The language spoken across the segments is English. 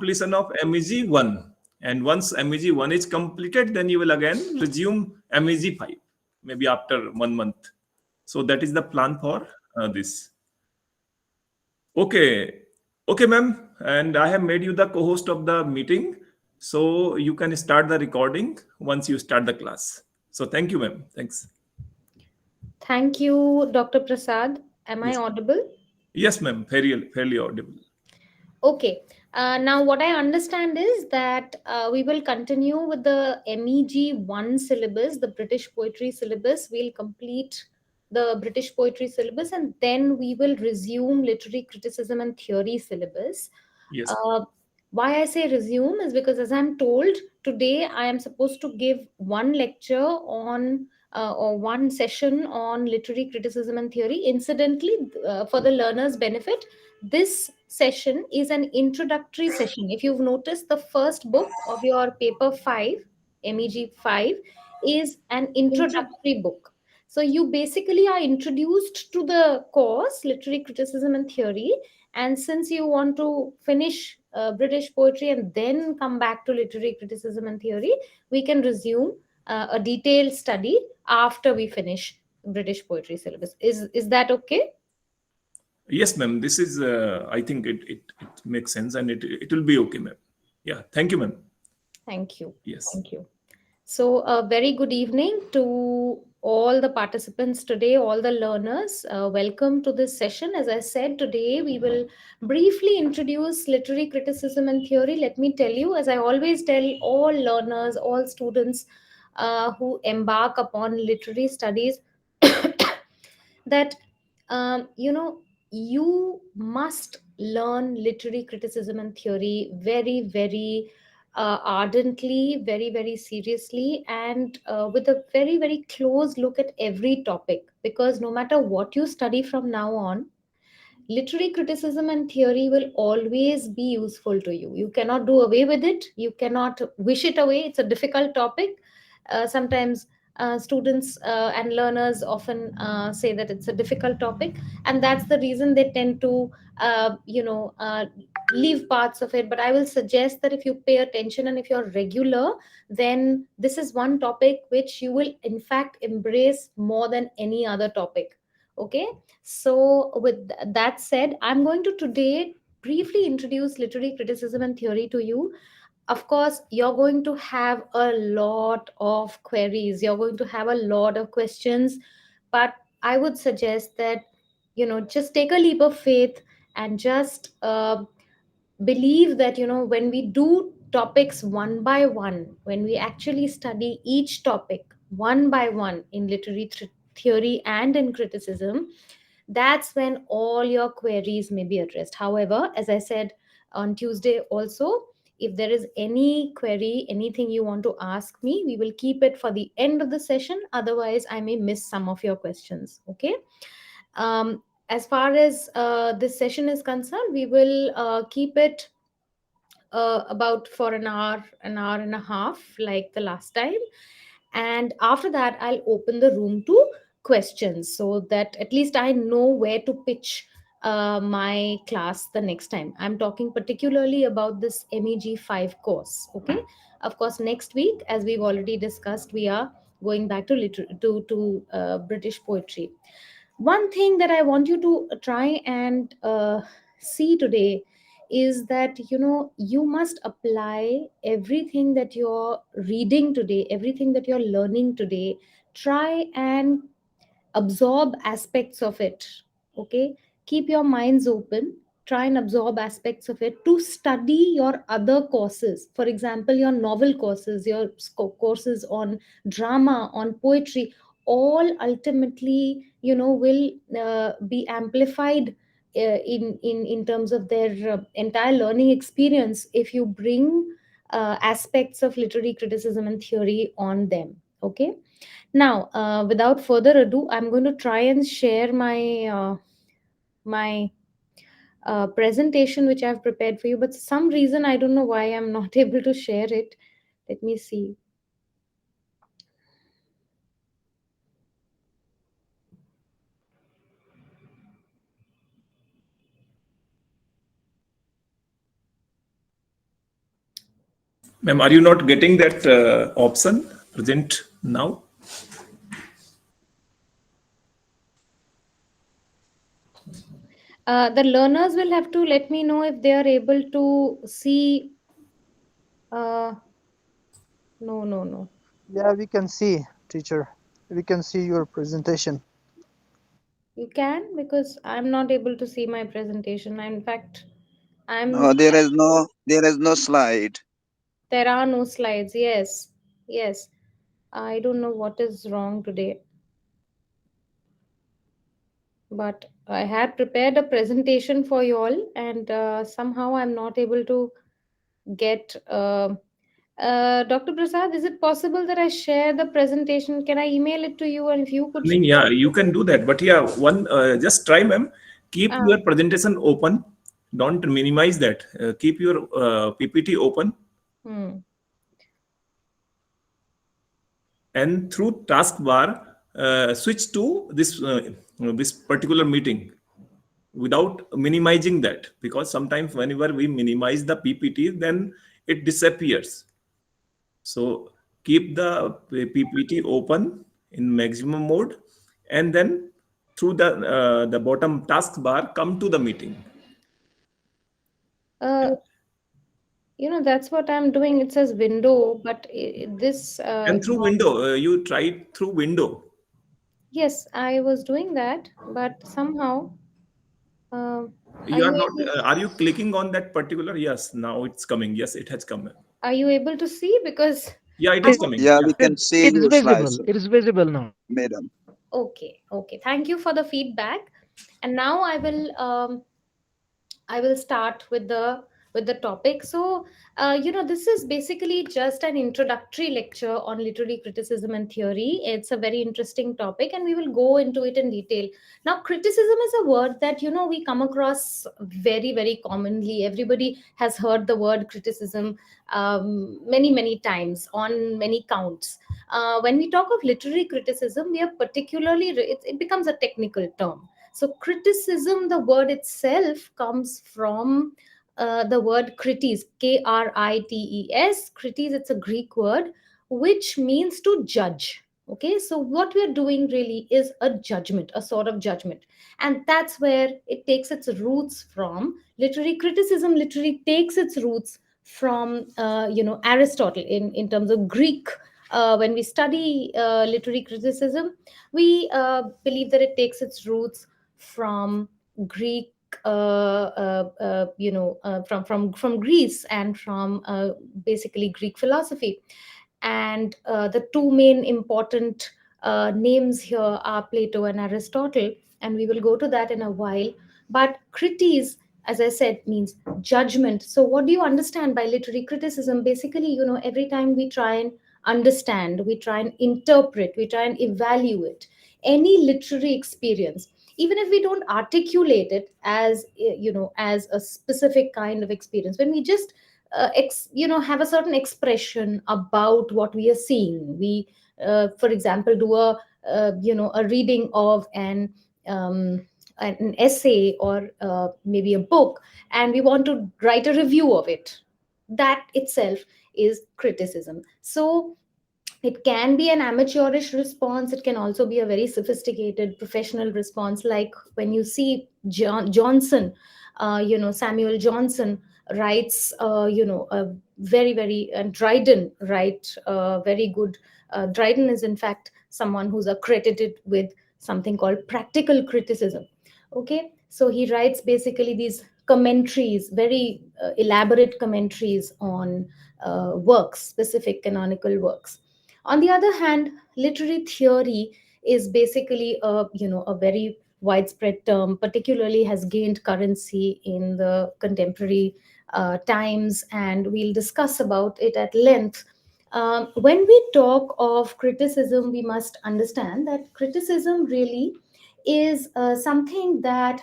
completion of MEG1. And once MEG1 is completed, then you will again resume MEG5, maybe after 1 month. So that is the plan for this. Okay. Okay, ma'am. And I have made you the co-host of the meeting. So you can start the recording once you start the class. So thank you, ma'am. Thanks. Thank you, Dr. Prasad. Am I Yes. audible? Yes, ma'am. Fairly audible. Okay. Now, what I understand is that we will continue with the MEG1 syllabus, the British poetry syllabus. We'll complete the British poetry syllabus and then we will resume literary criticism and theory syllabus. Yes. Uh, why I say resume is because, as I'm told, today I am supposed to give one lecture on or one session on literary criticism and theory. Incidentally, for the learners' benefit, this session is an introductory session. If you've noticed, the first book of your paper 5, MEG5, is an introductory book. So you basically are introduced to the course, literary criticism and theory. And since you want to finish British poetry and then come back to literary criticism and theory, we can resume a detailed study after we finish British poetry syllabus. Is that okay? Yes, ma'am. This is, I think it makes sense and it will be okay, ma'am. Yeah. Thank you, ma'am. Thank you. Yes. Thank you. So, a very good evening to all the participants today, all the learners. Welcome to this session. As I said, today we will briefly introduce literary criticism and theory. Let me tell you, as I always tell all learners, all students who embark upon literary studies, that you must learn literary criticism and theory very, very ardently, very, very seriously, and with a very, very close look at every topic, because no matter what you study from now on, literary criticism and theory will always be useful to you. You cannot do away with it, you cannot wish it away. It's a difficult topic. Sometimes students and learners often say that it's a difficult topic, and that's the reason they tend to leave parts of it. But I will suggest that if you pay attention and if you're regular, then this is one topic which you will in fact embrace more than any other topic. Okay, so with that said, I'm going to today briefly introduce literary criticism and theory to you. Of course, you're going to have a lot of queries, you're going to have a lot of questions, but I would suggest that just take a leap of faith and just believe that when we do topics one by one, when we actually study each topic one by one in literary theory and in criticism, that's when all your queries may be addressed. However, as I said on Tuesday also, if there is any query, anything you want to ask me, we will keep it for the end of the session. Otherwise, I may miss some of your questions. Okay. As far as this session is concerned, we will keep it about for an hour and a half, like the last time. And after that, I'll open the room to questions so that at least I know where to pitch my class the next time. I'm talking particularly about this MEG5 course. Okay. Of course, next week, as we've already discussed, we are going back to British poetry. One thing that I want you to try and see today is that you must apply everything that you're reading today, everything that you're learning today. Try and absorb aspects of it. Okay, keep your minds open, try and absorb aspects of it to study your other courses. For example, your novel courses, your courses on drama, on poetry, all ultimately will be amplified in terms of their entire learning experience if you bring aspects of literary criticism and theory on them. Okay, now, without further ado, I'm going to try and share my presentation which I've prepared for you. But some reason I don't know why I'm not able to share it. Let me see. Ma'am, are you not getting that option present now? The learners will have to let me know if they are able to see. Uh, no, no, no. Yeah, we can see, teacher. We can see your presentation. You can, because I'm not able to see my presentation. In fact, I'm. There is no slide. There are no slides. Yes, yes. I don't know what is wrong today, but I had prepared a presentation for you all, and somehow I'm not able to get. Dr. Prasad, is it possible that I share the presentation? Can I email it to you, and if you I could mean, share yeah, it? you can do that. But yeah, one just try, ma'am. Keep Ah, your presentation open. Don't minimize that. Keep your PPT open, hmm. and through taskbar, switch to this particular meeting without minimizing that, because sometimes whenever we minimize the PPT, then it disappears. So keep the PPT open in maximum mode, and then through the bottom taskbar, come to the meeting. Uh, that's what I'm doing. It says window, but this, And through window, you try it through window. yes, I was doing that, but somehow, uh, are You you are not. able? Are you clicking on that particular? Yes, now it's coming. Yes, it has come. Are you able to see? Because Yeah, it I is It, want. coming. Yeah, Yeah. we can see it's your visible. slides, It is visible now. madam. Okay, okay. Thank you for the feedback. And now I will start with the topic. So, this is basically just an introductory lecture on literary criticism and theory. It's a very interesting topic, and we will go into it in detail. Now, criticism is a word that we come across very, very commonly. Everybody has heard the word criticism many, many times on many counts. When we talk of literary criticism, we are it becomes a technical term. So, criticism, the word itself comes from the word krites, krites. Krites, it's a Greek word which means to judge. Okay, so what we're doing really is a judgment, a sort of judgment. And that's where it takes its roots from. Literary criticism literally takes its roots from, Aristotle in terms of Greek. When we study literary criticism, we believe that it takes its roots from Greek, from Greece, and from basically Greek philosophy. And the two main important names here are Plato and Aristotle, and we will go to that in a while. But critique, as I said, means judgment. So, what do you understand by literary criticism? Basically, every time we try and understand, we try and interpret, we try and evaluate any literary experience, even if we don't articulate it as as a specific kind of experience, when we just have a certain expression about what we are seeing. We for example do a reading of an essay, or maybe a book, and we want to write a review of it. That itself is criticism. So it can be an amateurish response, it can also be a very sophisticated professional response, like when you see Johnson, Samuel Johnson writes, a very, very, and Dryden write very good. Dryden is in fact someone who's accredited with something called practical criticism. Okay, so he writes basically these commentaries, very elaborate commentaries on works, specific canonical works. On the other hand, literary theory is basically a very widespread term, particularly has gained currency in the contemporary times, and we'll discuss about it at length. When we talk of criticism, we must understand that criticism really is something that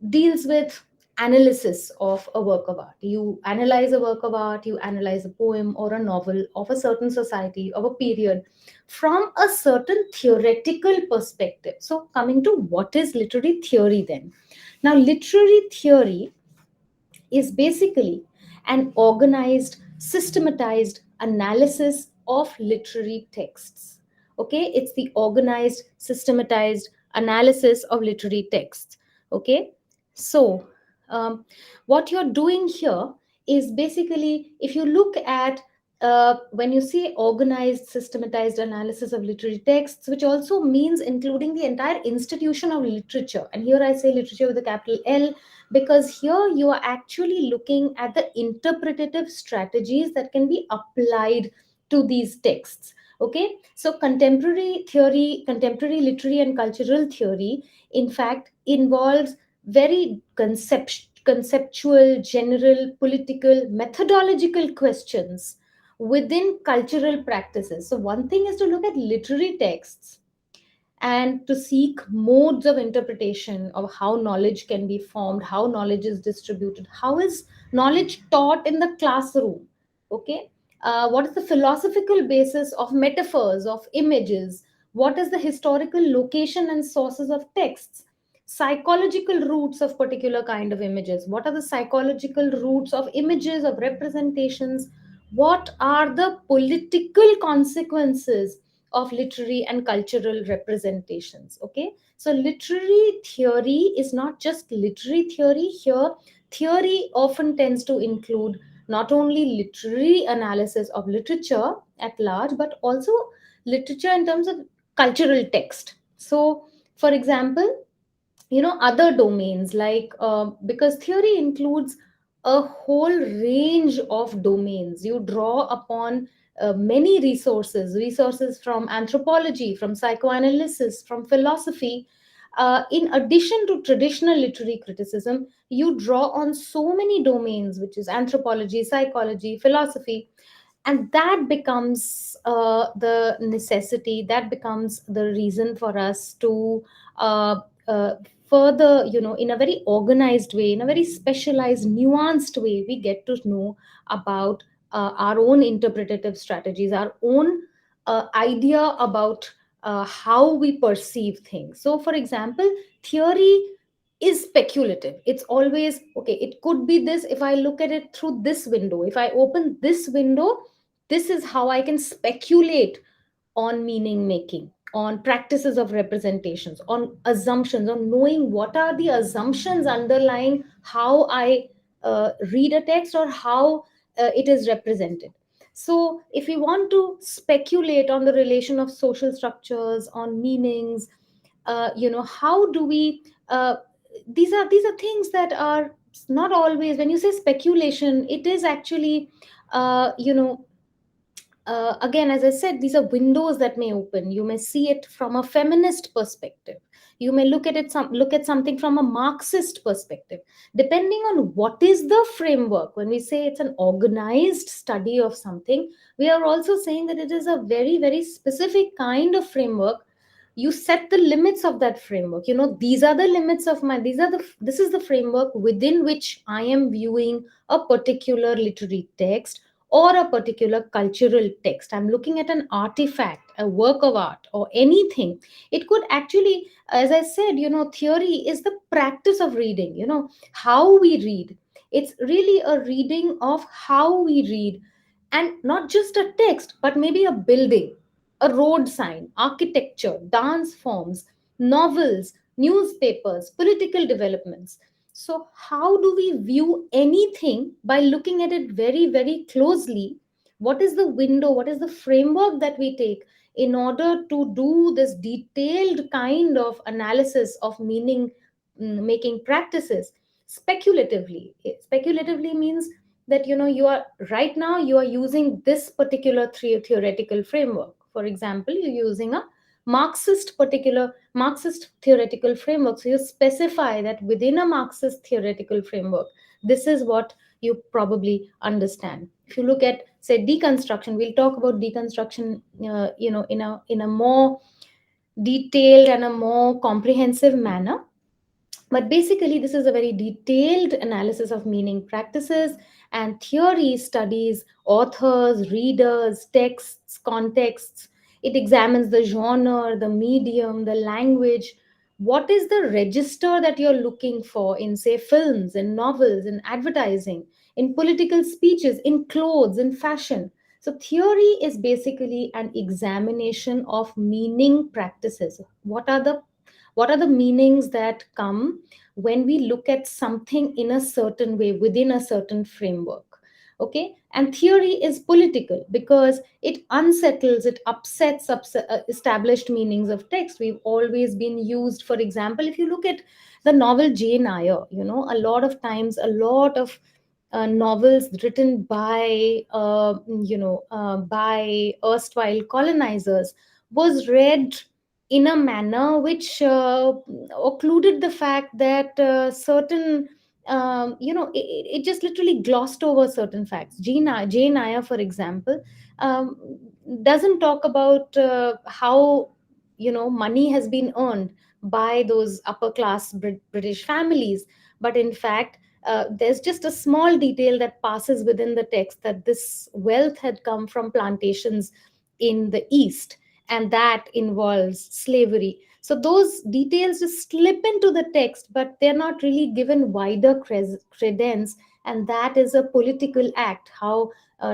deals with analysis of a work of art. You analyze a work of art, you analyze a poem or a novel of a certain society, of a period, from a certain theoretical perspective. So, coming to what is literary theory then? Now, literary theory is basically and organized, systematized analysis of literary texts. Okay, it's the organized, systematized analysis of literary texts. Okay, so what you're doing here is basically, if you look at when you say organized, systematized analysis of literary texts, which also means including the entire institution of literature. And here I say literature with a capital L, because here you are actually looking at the interpretative strategies that can be applied to these texts. Okay, so contemporary theory, contemporary literary and cultural theory, in fact, involves very conceptual, general, political, methodological questions within cultural practices. So, one thing is to look at literary texts and to seek modes of interpretation of how knowledge can be formed, how knowledge is distributed, how is knowledge taught in the classroom. Okay, what is the philosophical basis of metaphors, of images? What is the historical location and sources of texts? Psychological roots of particular kind of images. What are the psychological roots of images, of representations? What are the political consequences of literary and cultural representations? Okay, so literary theory is not just literary theory. Here theory often tends to include not only literary analysis of literature at large, but also literature in terms of cultural text. So for example, other domains like because theory includes a whole range of domains. You draw upon many resources from anthropology, from psychoanalysis, from philosophy. In addition to traditional literary criticism, you draw on so many domains, which is anthropology, psychology, philosophy, and that becomes the necessity, that becomes the reason for us to uh, uh, further, in a very organized way, in a very specialized, nuanced way, we get to know about our own interpretative strategies, our own idea about how we perceive things. So for example, theory is speculative. It's always okay, it could be this. If I look at it through this window, if I open this window, this is how I can speculate on meaning making, on practices of representations, on assumptions, on knowing what are the assumptions underlying how I read a text or how it is represented. So, if we want to speculate on the relation of social structures, on meanings, how do we? These are things that are not always. When you say speculation, it is actually, again, as I said, these are windows that may open. You may see it from a feminist perspective. You may look at something from a Marxist perspective. Depending on what is the framework, when we say it's an organized study of something, we are also saying that it is a very, very specific kind of framework. You set the limits of that framework. These are the limits of my, this is the framework within which I am viewing a particular literary text or a particular cultural text. I'm looking at an artifact, a work of art, or anything. It could actually, as I said, theory is the practice of reading, how we read. It's really a reading of how we read, and not just a text, but maybe a building, a road sign, architecture, dance forms, novels, newspapers, political developments. So, how do we view anything? By looking at it very, very closely. What is the window? What is the framework that we take in order to do this detailed kind of analysis of meaning making practices speculatively? Speculatively means that you are right now you are using this particular theoretical framework. For example, you're using a Marxist theoretical framework. So you specify that within a Marxist theoretical framework, this is what you probably understand. If you look at, say, deconstruction, we'll talk about deconstruction, in a more detailed and a more comprehensive manner. But basically, this is a very detailed analysis of meaning practices, and theory studies authors, readers, texts, contexts. It examines the genre, the medium, the language. What is the register that you're looking for in, say, films and novels and advertising? in political speeches, in clothes, in fashion. So theory is basically an examination of meaning practices. What are the meanings that come when we look at something in a certain way within a certain framework? Okay, and theory is political because it unsettles, it upsets established meanings of text. We've always been used, for example, if you look at the novel Jane Eyre, a lot of times, a lot of novels written by erstwhile colonizers was read in a manner which occluded the fact that certain it just literally glossed over certain facts. Jane Eyre, for example, um, doesn't talk about how money has been earned by those upper class British families, but in fact there's just a small detail that passes within the text that this wealth had come from plantations in the east, and that involves slavery. So those details just slip into the text, but they're not really given wider credence, and that is a political act. How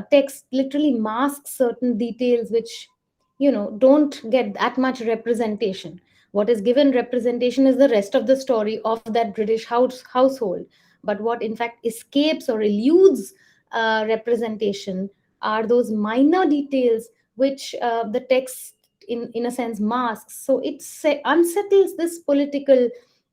text literally masks certain details which don't get that much representation. What is given representation is the rest of the story of that British household, but what in fact escapes or eludes representation are those minor details which the text in a sense masks. So it unsettles this political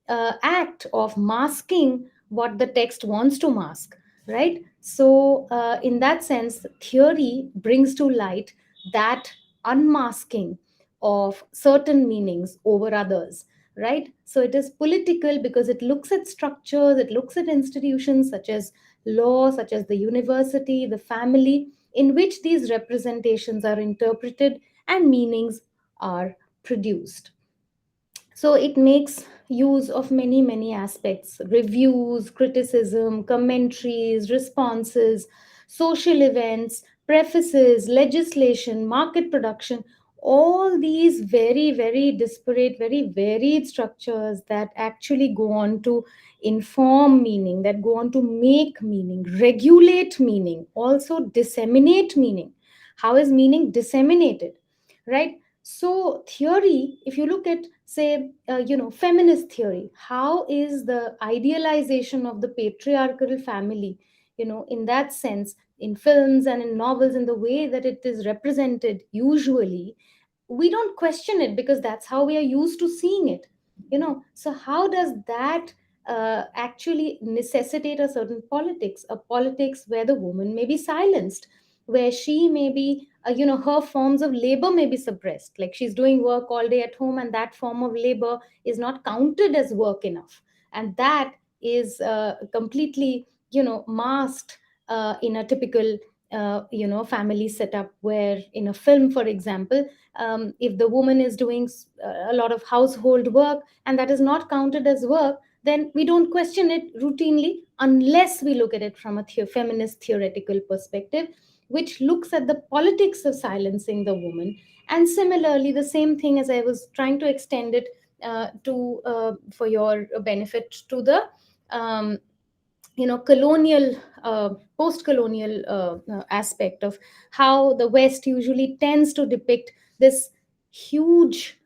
act of masking what the text wants to mask, right? So in that sense, theory brings to light that unmasking of certain meanings over others, right? So it is political because it looks at structures, it looks at institutions such as law, such as the university, the family, in which these representations are interpreted and meanings are produced. So it makes use of many aspects: reviews, criticism, commentaries, responses, social events, prefaces, legislation, market production, all these very disparate, very varied structures that actually go on to inform meaning, that go on to make meaning, regulate meaning, also disseminate meaning. How is meaning disseminated, right? So theory, if you look at, say, feminist theory, how is the idealization of the patriarchal family, in that sense, in films and in novels, in the way that it is represented usually, we don't question it because that's how we are used to seeing it. So how does that actually necessitate a certain politics, a politics where the woman may be silenced, where she may be her forms of labor may be suppressed, like she's doing work all day at home and that form of labor is not counted as work enough, and that is completely masked in a typical family setup, where in a film, for example, if the woman is doing a lot of household work and that is not counted as work, then we don't question it routinely unless we look at it from a feminist theoretical perspective, which looks at the politics of silencing the woman. And similarly, the same thing, as I was trying to extend it to for your benefit, to the um, colonial post-colonial aspect of how the West usually tends to depict this huge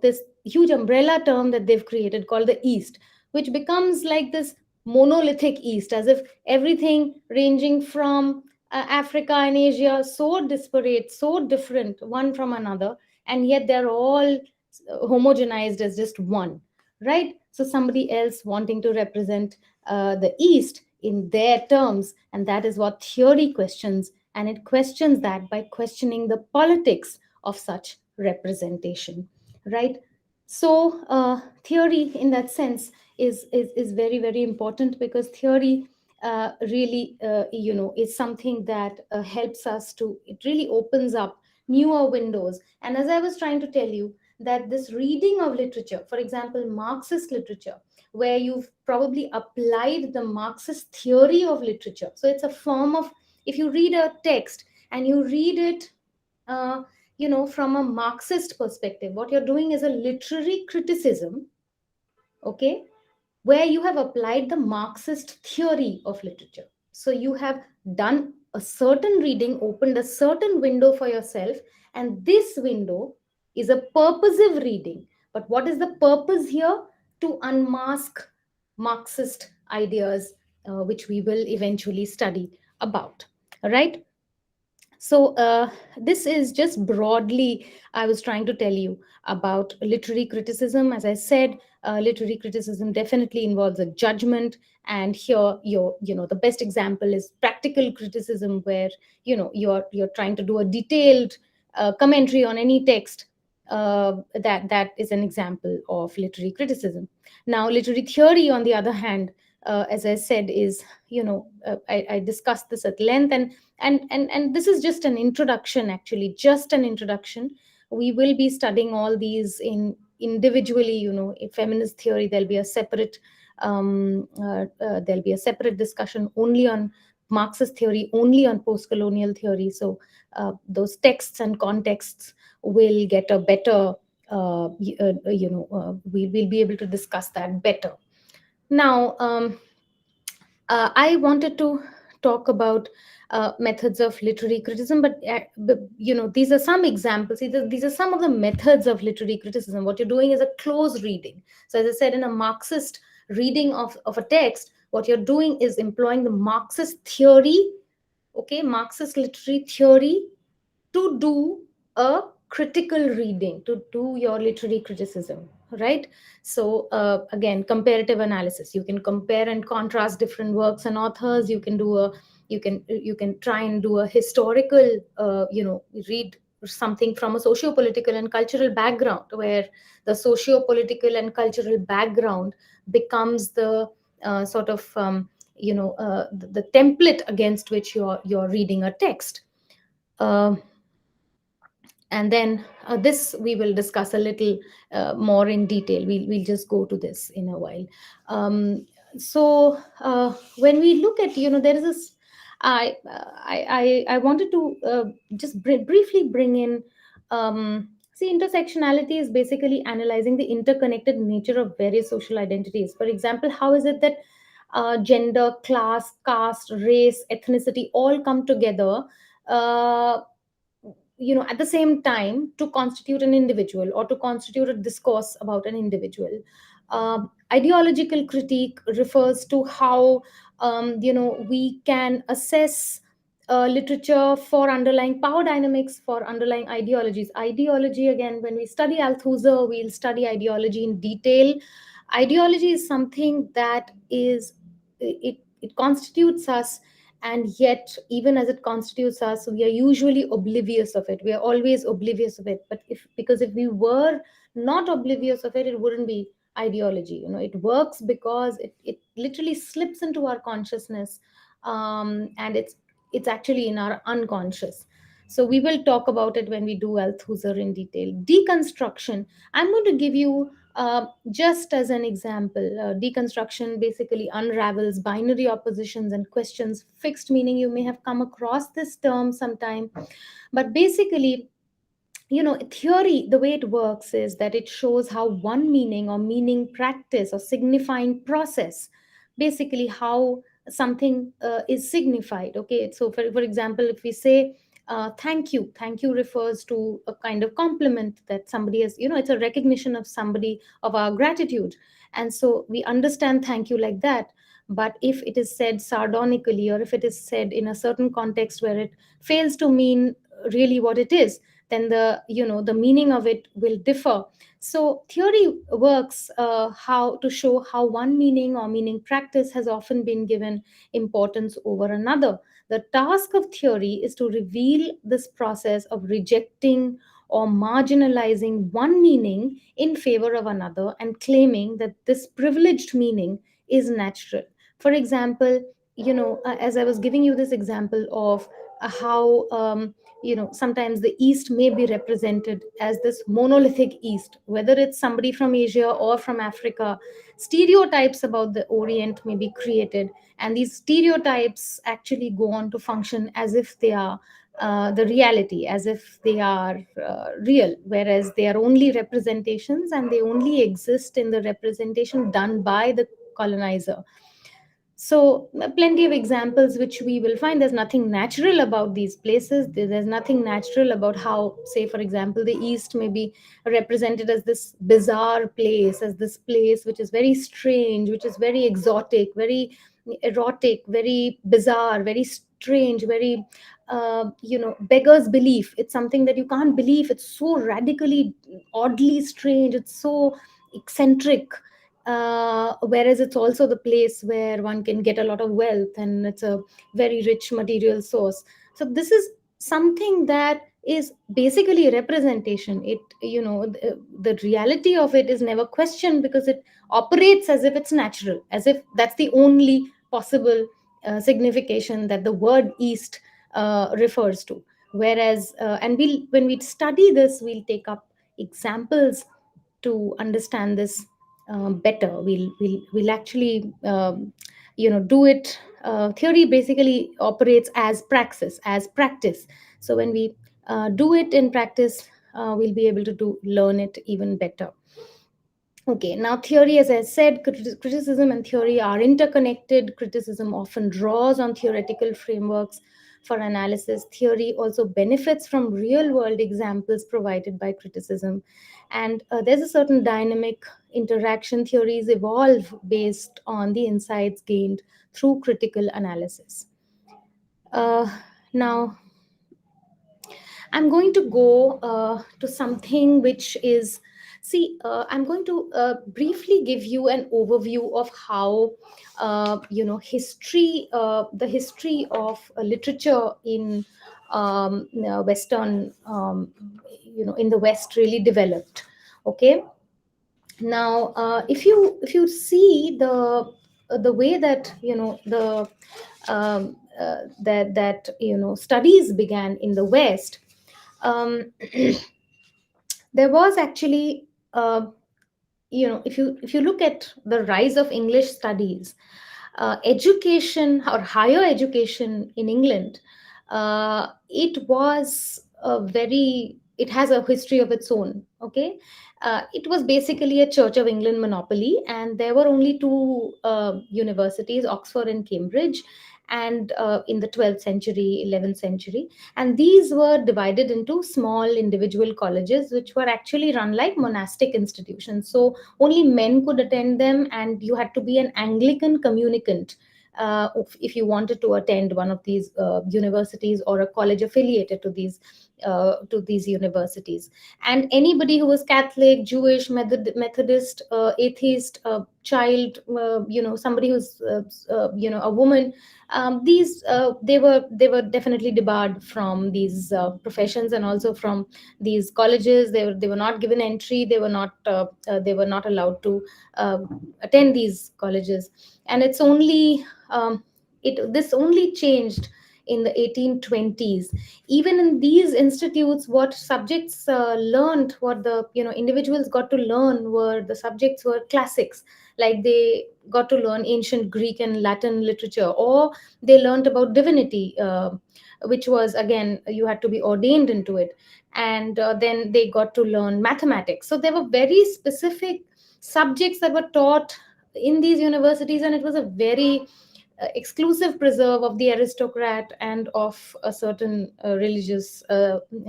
this huge umbrella term that they've created called the East, which becomes like this monolithic East, as if everything ranging from Africa and Asia, so disparate, so different one from another, and yet they're all homogenized as just one, right? So somebody else wanting to represent the East in their terms, and that is what theory questions. And it questions that by questioning the politics of such representation, right? So theory, in that sense, is very important, because theory really is something that helps us to, it really opens up newer windows. And as I was trying to tell you, that this reading of literature, for example, Marxist literature, where you've probably applied the Marxist theory of literature. So it's a form of, if you read a text and you read it, from a Marxist perspective, what you're doing is a literary criticism, okay, where you have applied the Marxist theory of literature. So you have done a certain reading, opened a certain window for yourself, and this window is a purposive reading. But what is the purpose here? To unmask Marxist ideas, which we will eventually study about. All right. So, this is just broadly, I was trying to tell you about literary criticism. As I said, literary criticism definitely involves a judgment. And here, the best example is practical criticism, where, you're trying to do a detailed commentary on any text. That is an example of literary criticism. Now, literary theory, on the other hand, as I said, is, I discussed this at length, and this is just an introduction, actually, just an introduction. We will be studying all these in individually. In feminist theory, there'll be a separate discussion only on Marxist theory, only on post-colonial theory. So those texts and contexts will get a better, we'll be able to discuss that better. Now, I wanted to talk about methods of literary criticism, but these are some examples. These are some of the methods of literary criticism. What you're doing is a close reading. So, as I said, in a Marxist reading of a text, what you're doing is employing the Marxist theory, okay, Marxist literary theory, to do a critical reading, to do your literary criticism, right? So again, comparative analysis. You can compare and contrast different works and authors. You can try and do a historical, read something from a socio-political and cultural background, where the socio-political and cultural background becomes the sort of the template against which you're reading a text. Uh, and then this we will discuss a little more in detail. We'll just go to this in a while. So when we look at, there is this, I wanted to just briefly bring in, see, intersectionality is basically analyzing the interconnected nature of various social identities. For example, how is it that gender, class, caste, race, ethnicity all come together uh, at the same time to constitute an individual, or to constitute a discourse about an individual. Ideological critique refers to how we can assess literature for underlying power dynamics, for underlying ideologies. Ideology, again, when we study Althusser, we'll study ideology in detail. Ideology is something that it constitutes us, and yet, even as it constitutes us, we are usually oblivious of it. We are always oblivious of it. But if we were not oblivious of it, it wouldn't be ideology. It works because it literally slips into our consciousness, and it's actually in our unconscious. So we will talk about it when we do Althusser in detail. Deconstruction, I'm going to give you just as an example. Deconstruction basically unravels binary oppositions and questions fixed meaning. You may have come across this term sometime, but basically, theory, the way it works is that it shows how one meaning or meaning practice or signifying process, basically how something is signified. Okay, so for example, if we say thank you refers to a kind of compliment that somebody has, it's a recognition of somebody, of our gratitude. And so we understand thank you like that. But if it is said sardonically, or if it is said in a certain context where it fails to mean really what it is, then the meaning of it will differ. So theory works how to show how one meaning or meaning practice has often been given importance over another. The task of theory is to reveal this process of rejecting or marginalizing one meaning in favor of another, and claiming that this privileged meaning is natural. For example, as I was giving you this example of how sometimes the East may be represented as this monolithic East, whether it's somebody from Asia or from Africa. Stereotypes about the Orient may be created, and these stereotypes actually go on to function as if they are the reality, as if they are real, whereas they are only representations, and they only exist in the representation done by the colonizer. So plenty of examples which we will find. There's nothing natural about these places. There's nothing natural about how, say for example, the East may be represented as this bizarre place, as this place which is very strange, which is very exotic, very erotic, very bizarre, very strange, very beggars belief. It's something that you can't believe. It's so radically, oddly strange. It's so eccentric. Whereas it's also the place where one can get a lot of wealth, and it's a very rich material source. So this is something that is basically representation. It, the reality of it is never questioned, because it operates as if it's natural, as if that's the only possible signification that the word East refers to. Whereas and when we study this, we'll take up examples to understand this better. We'll actually do it. Theory basically operates as praxis, as practice. So when we do it in practice, we'll be able to learn it even better. Okay, now theory, as I said, criticism and theory are interconnected. Criticism often draws on theoretical frameworks for analysis. Theory also benefits from real world examples provided by criticism. And there's a certain dynamic interaction. Theories evolve based on the insights gained through critical analysis. Now, I'm going to go to something which is, I'm going to briefly give you an overview of how, the history of literature in Western, in the West really developed. Okay. Now, if you see the way that studies began in the West, um, there was actually if you look at the rise of English studies, education or higher education in England, it has a history of its own. Okay. It was basically a Church of England monopoly, and there were only two universities, Oxford and Cambridge, and in the 12th century, 11th century. And these were divided into small individual colleges, which were actually run like monastic institutions. So only men could attend them, and you had to be an Anglican communicant if you wanted to attend one of these universities or a college affiliated to these universities. And anybody who was Catholic, Jewish, Methodist, atheist, child, somebody who's a woman, these they were definitely debarred from these professions, and also from these colleges. They were not given entry. They were not allowed to attend these colleges. And it's only this only changed in the 1820s. Even in these institutes, what subjects learned, what the individuals got to learn, were classics. Like they got to learn ancient Greek and Latin literature, or they learned about divinity, which was, again, you had to be ordained into it. And then they got to learn mathematics. So there were very specific subjects that were taught in these universities, and it was a very exclusive preserve of the aristocrat and of a certain religious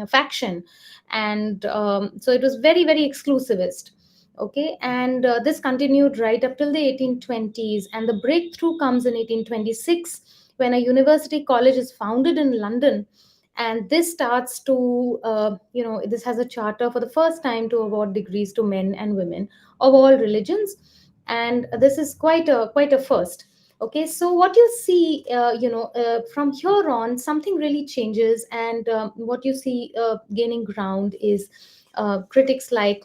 faction. And so it was very, very exclusivist. Okay. And this continued right up till the 1820s, and the breakthrough comes in 1826, when a university college is founded in London. And this starts to this has a charter for the first time to award degrees to men and women of all religions. And this is quite a first. Okay, so what you see, from here on, something really changes. And what you see gaining ground is critics like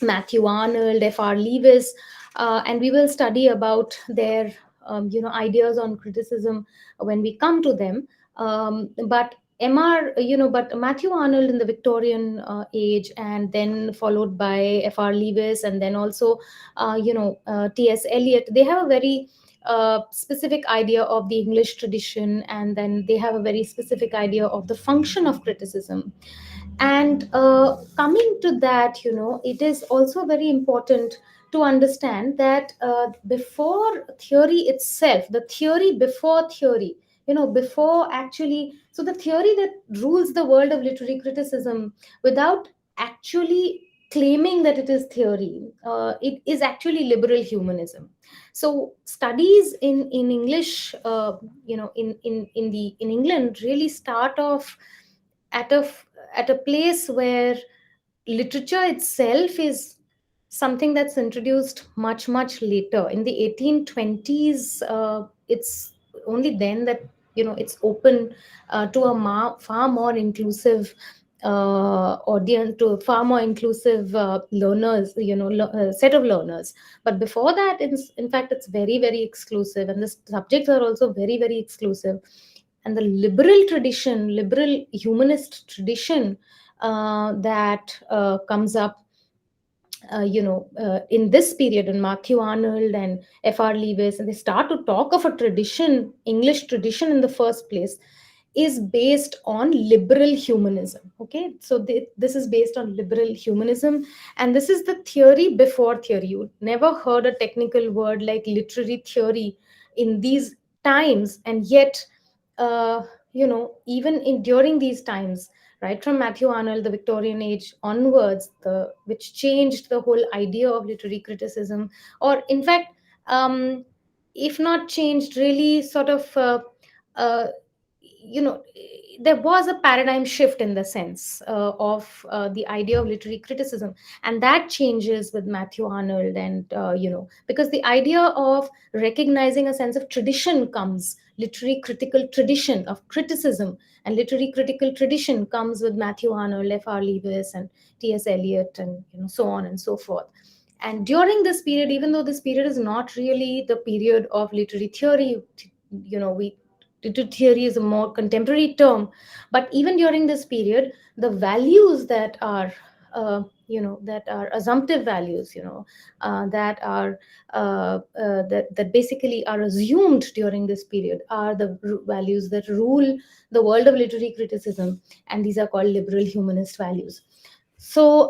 Matthew Arnold, F.R. Lewis, and we will study about their ideas on criticism when we come to them. But Matthew Arnold in the Victorian age, and then followed by F.R. Lewis, and then also T.S. Eliot, they have a very specific idea of the English tradition, and then they have a very specific idea of the function of criticism. And coming to that, it is also very important to understand that before theory itself, the theory before theory, before actually, so the theory that rules the world of literary criticism without actually claiming that it is theory, it is actually liberal humanism. So studies in English, in England, really start off at a place where literature itself is something that's introduced much later in the 1820s. It's only then that it's open to a far more inclusive audience, to a far more inclusive learners, set of learners. But before that, in fact, it's very exclusive, and the subjects are also very exclusive. And the liberal humanist tradition that comes up in this period, in Matthew Arnold and F.R. Lewis, and they start to talk of a tradition, English tradition in the first place, is based on liberal humanism. Okay, so this is based on liberal humanism, and this is the theory before theory. You never heard a technical word like literary theory in these times, and yet, even during these times, right from Matthew Arnold, the Victorian age onwards, which changed the whole idea of literary criticism, or in fact, if not changed, really sort of, uh, you know, there was a paradigm shift in the sense of the idea of literary criticism, and that changes with Matthew Arnold, and because the idea of recognizing a sense of tradition comes, literary critical tradition of criticism, and literary critical tradition comes with Matthew Arnold, F.R. Lewis, and T.S. Eliot, and so on and so forth. And during this period, even though this period is not really the period of literary theory, we literary theory is a more contemporary term, but even during this period, the values that are that are assumptive values, that basically are assumed during this period, are the values that rule the world of literary criticism, and these are called liberal humanist values. So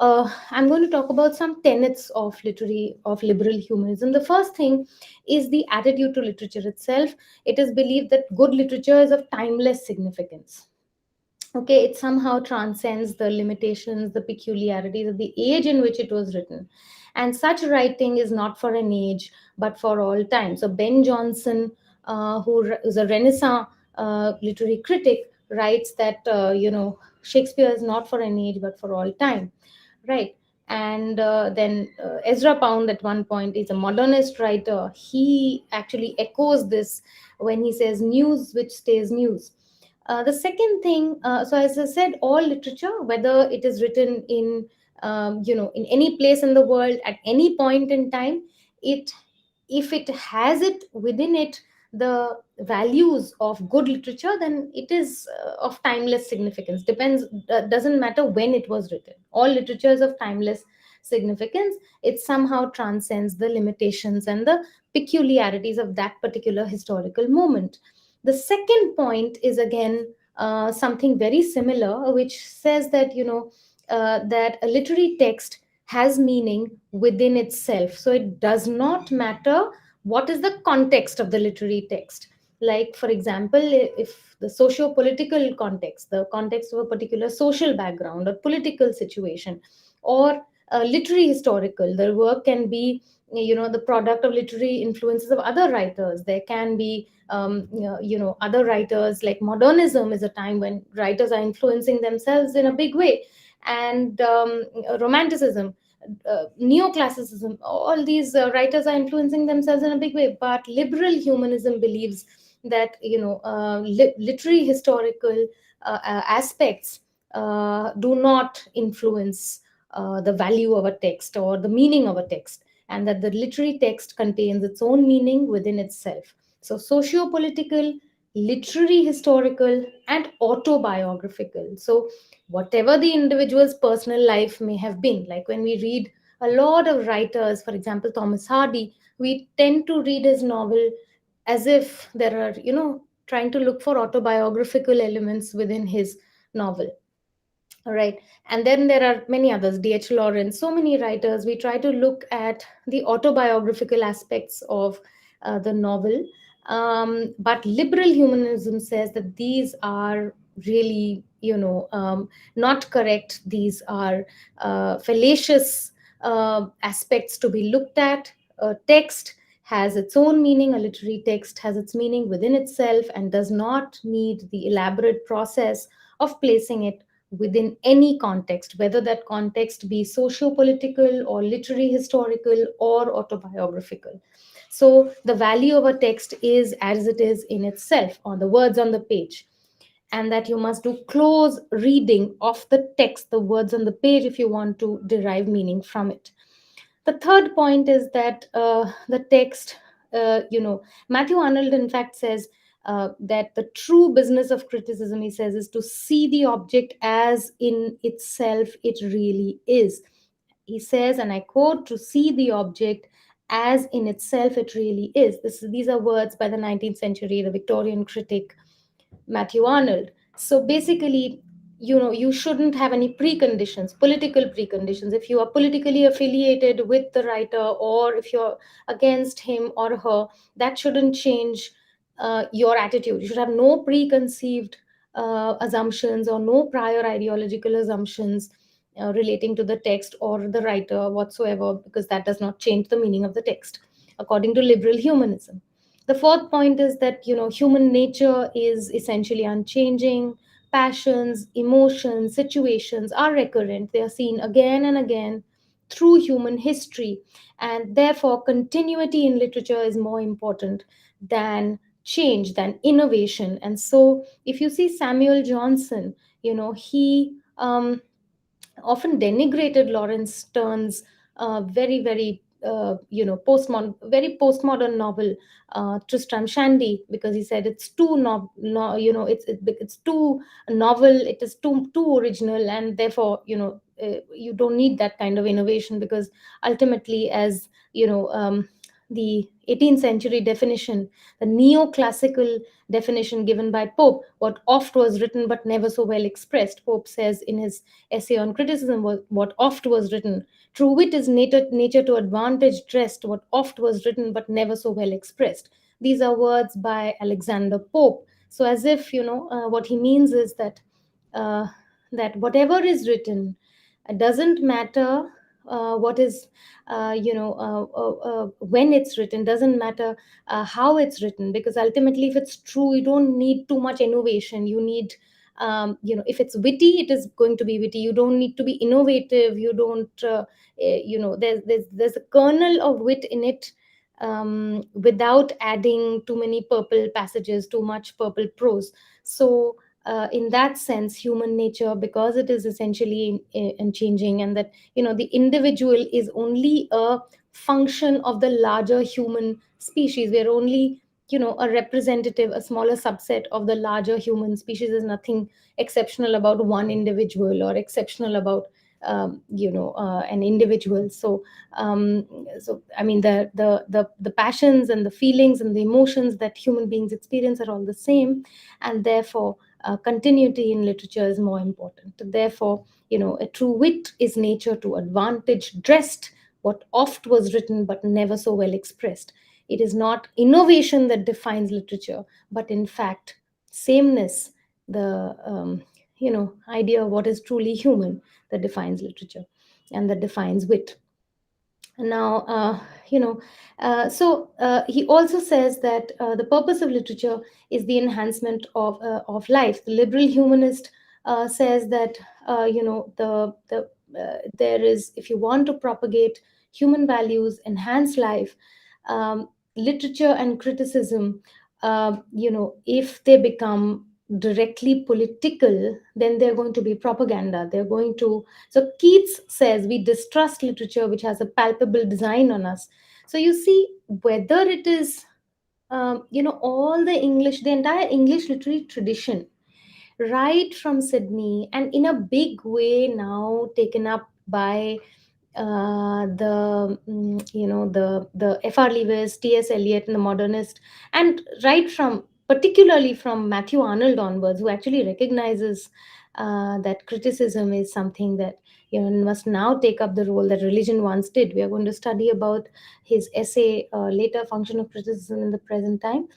I'm going to talk about some tenets of liberal humanism. The first thing is the attitude to literature itself. It is believed that good literature is of timeless significance. Okay, it somehow transcends the limitations, the peculiarities of the age in which it was written, and such writing is not for an age but for all time. So Ben Jonson, who is a Renaissance literary critic, writes that Shakespeare is not for an age but for all time, right? And then Ezra Pound, at one point, is a modernist writer. He actually echoes this when he says news which stays news. The second thing, so as I said, all literature, whether it is written in any place in the world at any point in time, it if it has it within it the values of good literature, then it is of timeless significance. Doesn't matter when it was written. All literature is of timeless significance. It somehow transcends the limitations and the peculiarities of that particular historical moment. The second point is again something very similar, which says that that a literary text has meaning within itself. So it does not matter what is the context of the literary text. Like, for example, if the socio-political context, the context of a particular social background or political situation, or literary historical, the work can be the product of literary influences of other writers. There can be other writers, like modernism is a time when writers are influencing themselves in a big way, and romanticism, neoclassicism, all these writers are influencing themselves in a big way. But liberal humanism believes that literary historical aspects do not influence the value of a text or the meaning of a text, and that the literary text contains its own meaning within itself. So socio-political, literary historical, and autobiographical. So whatever the individual's personal life may have been, like when we read a lot of writers, for example Thomas Hardy, we tend to read his novel as if there are trying to look for autobiographical elements within his novel. All right. And then there are many others, D.H. Lawrence, so many writers. We try to look at the autobiographical aspects of the novel. But liberal humanism says that these are really, not correct. These are fallacious aspects to be looked at. A text has its own meaning, a literary text has its meaning within itself and does not need the elaborate process of placing it within any context, whether that context be socio-political or literary historical or autobiographical. So the value of a text is as it is in itself, or the words on the page, and that you must do close reading of the text, the words on the page, if you want to derive meaning from it. The third point is that the text, Matthew Arnold, in fact, says that the true business of criticism, he says, is to see the object as in itself it really is. He says, and I quote, to see the object as in itself it really is. These are words by the 19th century, the Victorian critic Matthew Arnold. So basically, you shouldn't have any preconditions, political preconditions. If you are politically affiliated with the writer, or if you're against him or her, that shouldn't change your attitude. You should have no preconceived assumptions or no prior ideological assumptions relating to the text or the writer whatsoever, because that does not change the meaning of the text, according to liberal humanism. The fourth point is that human nature is essentially unchanging. Passions, emotions, situations are recurrent. They are seen again and again through human history, and therefore continuity in literature is more important than change, than innovation. And so if you see Samuel Johnson, he often denigrated Lawrence Stern's very postmodern novel, Tristram Shandy, because he said it's too it's too novel, it is too original, and therefore you don't need that kind of innovation, because ultimately, as the 18th century definition, the neoclassical definition given by Pope, what oft was written but never so well expressed. Pope says in his essay on criticism, what oft was written. True wit is nature to advantage dressed, what oft was written but never so well expressed. These are words by Alexander Pope. So, as if, what he means is uh, that whatever is written doesn't matter what is, when it's written, doesn't matter how it's written, because ultimately, if it's true, you don't need too much innovation. You need if it's witty, it is going to be witty. You don't need to be innovative. You don't there's a kernel of wit in it, without adding too many purple passages, too much purple prose. So in that sense, human nature, because it is essentially unchanging, and that the individual is only a function of the larger human species. We're only a representative, a smaller subset of the larger human species. There's nothing exceptional about one individual or exceptional about an individual. Um, so I mean, the passions and the feelings and the emotions that human beings experience are all the same, and therefore continuity in literature is more important. Therefore, a true wit is nature to advantage dressed, what oft was written but never so well expressed. It is not innovation that defines literature, but in fact, sameness, the idea of what is truly human, that defines literature and that defines wit. Now, he also says that the purpose of literature is the enhancement of life. The liberal humanist says that there is, if you want to propagate human values, enhance life, literature and criticism, if they become directly political, then they're going to be propaganda. They're going to, so Keats says we distrust literature which has a palpable design on us. So you see, whether it is all the entire English literary tradition, right from Sydney, and in a big way now taken up by the F.R. Lewis, T.S. Eliot, and the modernist, and right from particularly from Matthew Arnold onwards, who actually recognizes that criticism is something that must now take up the role that religion once did. We are going to study about his essay later, Function of Criticism in the Present Time.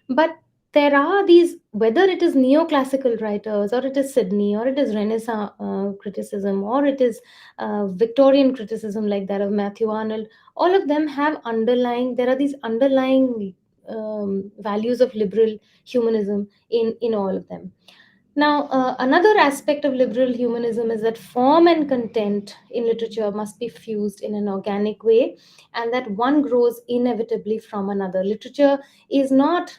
But there are these, whether it is neoclassical writers, or it is Sydney, or it is Renaissance criticism, or it is Victorian criticism like that of Matthew Arnold, all of them have there are these underlying values of liberal humanism in all of them. Now, another aspect of liberal humanism is that form and content in literature must be fused in an organic way, and that one grows inevitably from another. Literature is not,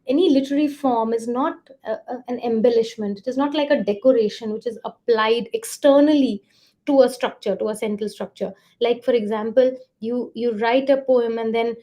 any literary form is not an embellishment. It is not like a decoration which is applied externally to a structure, to a central structure. Like, for example, you write a poem, and then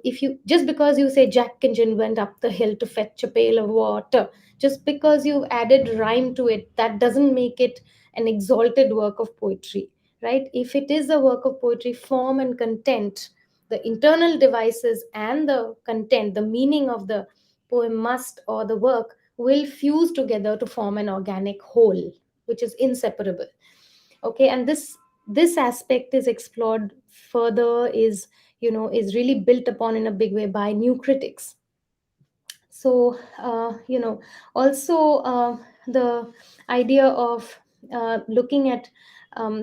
if you just because you say Jack and Jill went up the hill to fetch a pail of water, just because you've added rhyme to it, that doesn't make it an exalted work of poetry, right? If it is a work of poetry, form and content, the internal devices and the content, the meaning of the poem must, or the work will fuse together to form an organic whole, which is inseparable. Okay, and this aspect is explored further, is really built upon in a big way by new critics. So also the idea of looking at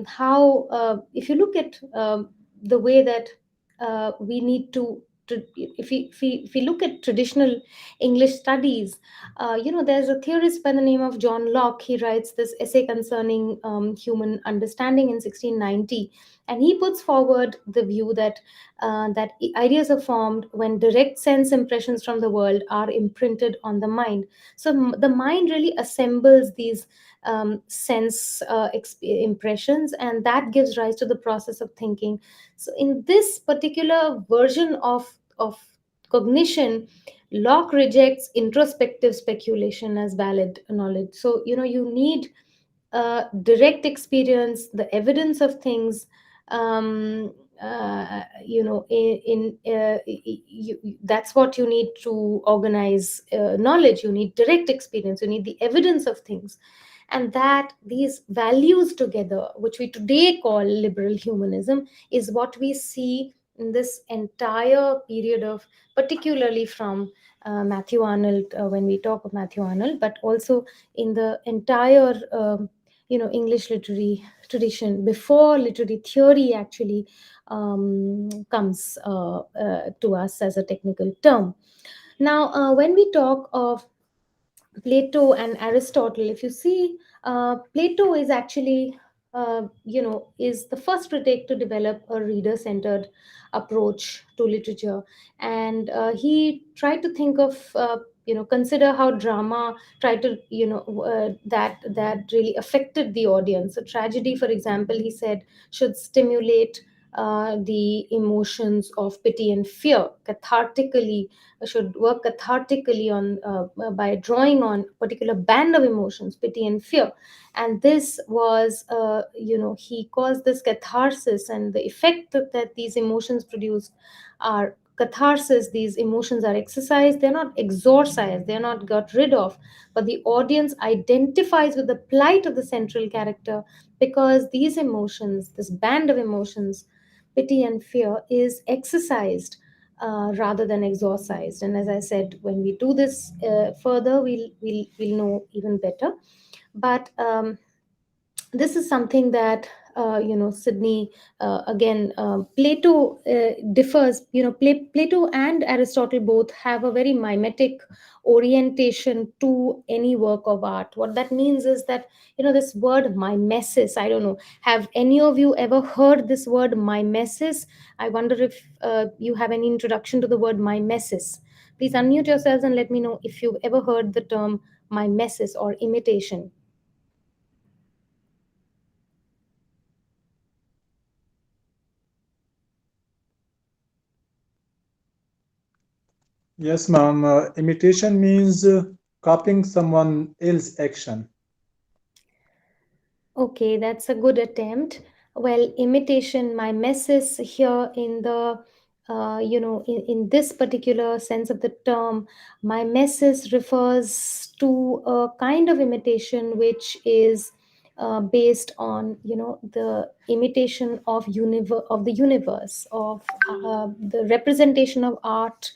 how, if you look at the way that we need to if we look at traditional English studies, there's a theorist by the name of John Locke. He writes this essay concerning human understanding in 1690, and he puts forward the view that ideas are formed when direct sense impressions from the world are imprinted on the mind. So the mind really assembles these sense impressions, and that gives rise to the process of thinking. So in this particular version of cognition, Locke rejects introspective speculation as valid knowledge. So you need direct experience, the evidence of things. That's what you need to organize knowledge. You need direct experience, you need the evidence of things, and that these values together, which we today call liberal humanism, is what we see in this entire period of, particularly from Matthew Arnold, when we talk of Matthew Arnold, but also in the entire English literary tradition before literary theory actually comes to us as a technical term. Now, when we talk of Plato and Aristotle, if you see, Plato is actually, is the first critic to develop a reader-centered approach to literature, and he tried to think of, consider how drama tried to, that really affected the audience. So tragedy, for example, he said, should stimulate the emotions of pity and fear cathartically, should work cathartically on by drawing on a particular band of emotions, pity and fear. And this was, he caused this catharsis, and the effect that these emotions produce are catharsis. These emotions are exercised, they're not exorcised, they're not got rid of, but the audience identifies with the plight of the central character, because these emotions, this band of emotions, pity and fear, is exercised rather than exorcised. And as I said, when we do this further, we'll know even better. But this is something that Sydney, again, Plato differs. Plato and Aristotle both have a very mimetic orientation to any work of art. What that means is that, this word mimesis, I don't know, have any of you ever heard this word mimesis? I wonder if you have any introduction to the word mimesis. Please unmute yourselves and let me know if you've ever heard the term mimesis or imitation. Yes, ma'am. Imitation means copying someone else's action. Okay, that's a good attempt. Well, imitation, mimesis here in the in this particular sense of the term, mimesis refers to a kind of imitation which is based on, the imitation of the universe, of the representation of art.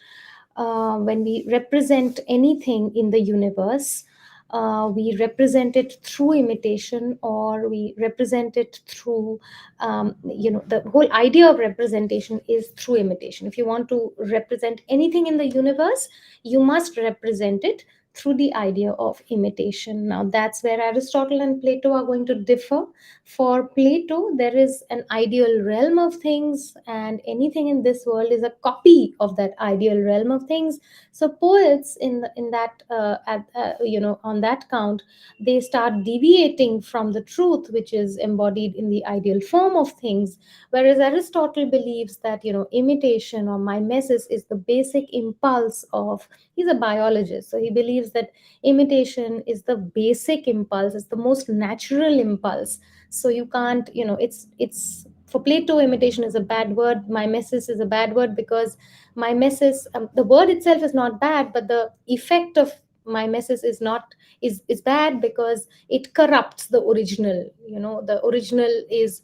When we represent anything in the universe, we represent it through imitation, or we represent it through, the whole idea of representation is through imitation. If you want to represent anything in the universe, you must represent it through the idea of imitation. Now, that's where Aristotle and Plato are going to differ. For Plato, there is an ideal realm of things, and anything in this world is a copy of that ideal realm of things. So poets, in that on that count, they start deviating from the truth which is embodied in the ideal form of things. Whereas Aristotle believes that, imitation or mimesis is the basic impulse of, he's a biologist, so he believes that imitation is the basic impulse, it's the most natural impulse. So you can't, it's for Plato, imitation is a bad word, mimesis is a bad word, because mimesis, the word itself is not bad, but the effect of mimesis is not, is bad, because it corrupts the original. The original is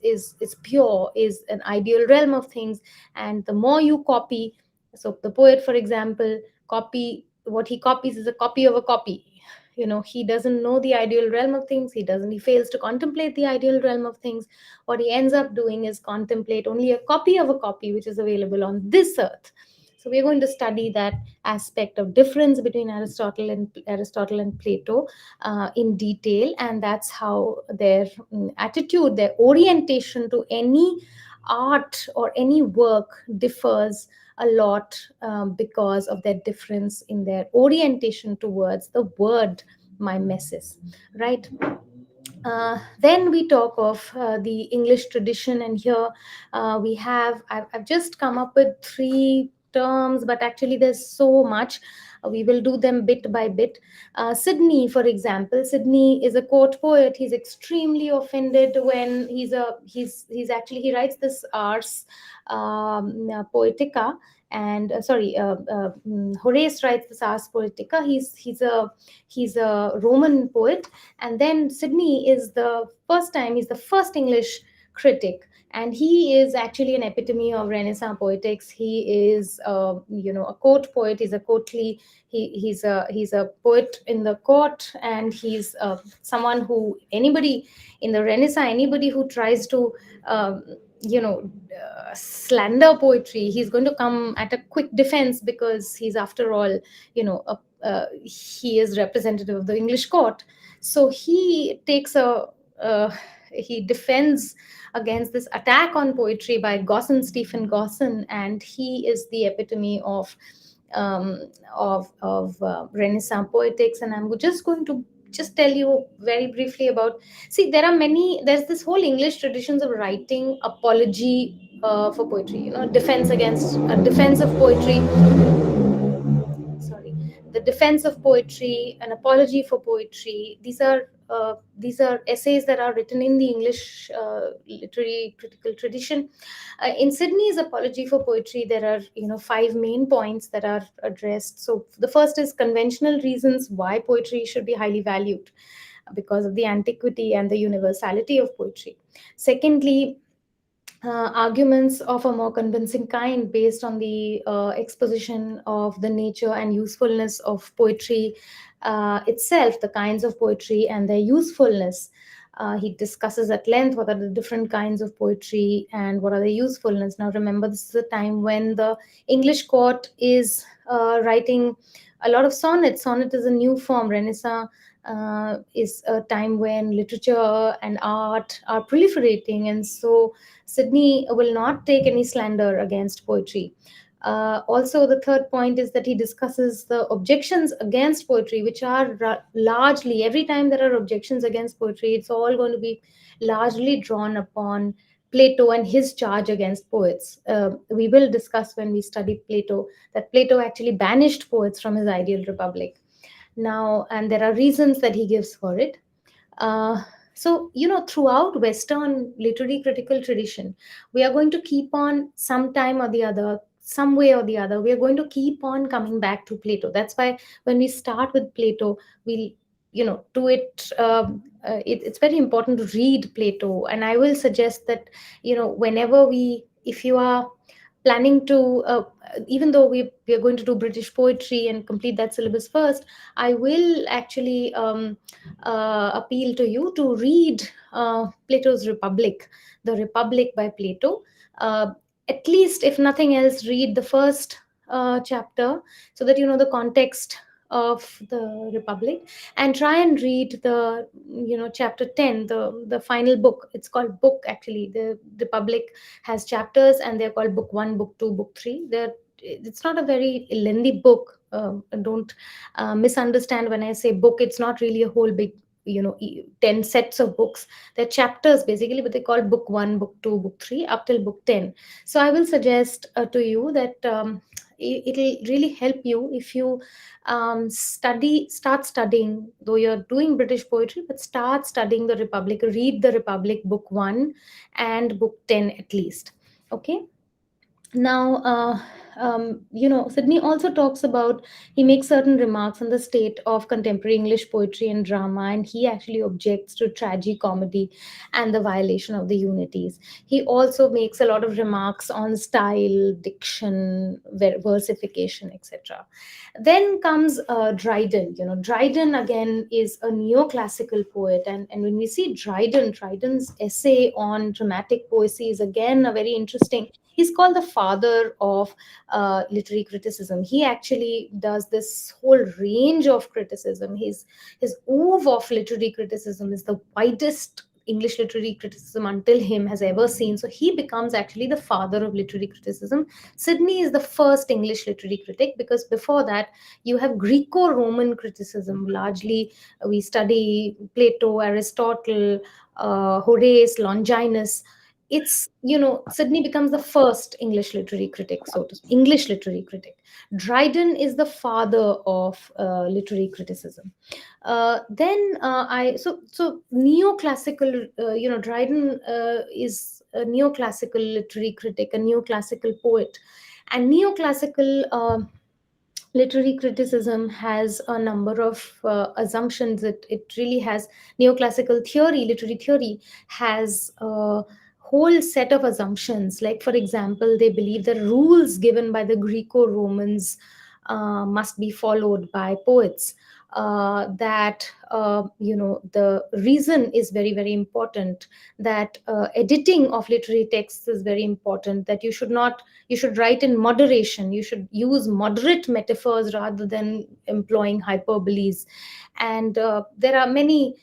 pure, is an ideal realm of things. And the more you copy, so the poet, for example, copy, what he copies is a copy of a copy. He doesn't know the ideal realm of things, he fails to contemplate the ideal realm of things. What he ends up doing is contemplate only a copy of a copy which is available on this earth. So we're going to study that aspect of difference between Aristotle and Plato in detail, and that's how their attitude, their orientation to any art or any work differs a lot, because of their difference in their orientation towards the word mimesis, right? Then we talk of the English tradition, and here I've just come up with 3 terms, but actually there's so much. We will do them bit by bit. Sidney, for example, Sidney is a court poet. He's extremely offended when he writes this ars poetica, and Horace writes this ars poetica. He's a Roman poet, and then Sidney is he's the first English critic, and he is actually an epitome of Renaissance poetics. He is a court poet. He's a courtly, he's a poet in the court, and he's someone who, anybody in the Renaissance, anybody who tries to slander poetry, he's going to come at a quick defense, because he's, after all, he is representative of the English court. So he defends against this attack on poetry by Stephen Gosson, and he is the epitome of Renaissance poetics. And I'm just going to tell you very briefly about, see, there's this whole English traditions of writing apology for poetry, defense of poetry. Sorry, the defense of poetry, an apology for poetry. These are essays that are written in the English literary critical tradition. In Sidney's apology for poetry, there are 5 main points that are addressed. So the first is conventional reasons why poetry should be highly valued, because of the antiquity and the universality of poetry. Secondly, arguments of a more convincing kind based on the exposition of the nature and usefulness of poetry itself, the kinds of poetry and their usefulness. He discusses at length what are the different kinds of poetry and what are the usefulness. Now, remember, this is a time when the English court is writing a lot of sonnets. Sonnet is a new form. Renaissance is a time when literature and art are proliferating, and so Sidney will not take any slander against poetry. Also, the third point is that he discusses the objections against poetry, which are largely, every time there are objections against poetry, it's all going to be largely drawn upon Plato and his charge against poets. We will discuss when we study Plato that Plato actually banished poets from his ideal republic. Now, and there are reasons that he gives for it. So, throughout Western literary critical tradition, we are going to keep on, sometime or the other, some way or the other, we are going to keep on coming back to Plato. That's why when we start with Plato, we do it, it's very important to read Plato. And I will suggest that, whenever if you are planning to, even though we are going to do British poetry and complete that syllabus first, I will actually appeal to you to read Plato's Republic, the Republic by Plato. uh, at least, if nothing else, read the first chapter, so that you know the context of the Republic, and try and read the chapter 10, the final book. It's called book, actually. The Republic has chapters, and they're called book 1, book 2, book 3. It's not a very lengthy book. Don't misunderstand when I say book. It's not really a whole big 10 sets of books. They're chapters basically, but they call book 1, book 2, book 3, up till book 10. So I will suggest to you that it'll really help you if you start studying, though you're doing British poetry, but start studying the Republic. Read the Republic, book 1 and book 10 at least. Okay. Now, Sydney also talks about, he makes certain remarks on the state of contemporary English poetry and drama, and he actually objects to tragicomedy and the violation of the unities. He also makes a lot of remarks on style, diction, versification, etc. Then comes Dryden. Dryden again is a neoclassical poet, and when we see Dryden's essay on dramatic poesy is again a very interesting. He's called the father of literary criticism. He actually does this whole range of criticism. His oeuvre of literary criticism is the widest English literary criticism until him has ever seen. So he becomes actually the father of literary criticism. Sidney is the first English literary critic, because before that you have Greco-Roman criticism. Largely we study Plato, Aristotle, Horace, Longinus. It's, Sidney becomes the first English literary critic, so to speak. English literary critic. Dryden is the father of literary criticism. Then I so neoclassical, Dryden is a neoclassical literary critic, a neoclassical poet. And neoclassical literary criticism has a number of assumptions. It really has, neoclassical theory, literary theory has a whole set of assumptions. Like, for example, they believe the rules given by the Greco-Romans must be followed by poets. That the reason is very, very important. That editing of literary texts is very important. That you should write in moderation. You should use moderate metaphors rather than employing hyperboles. And there are many,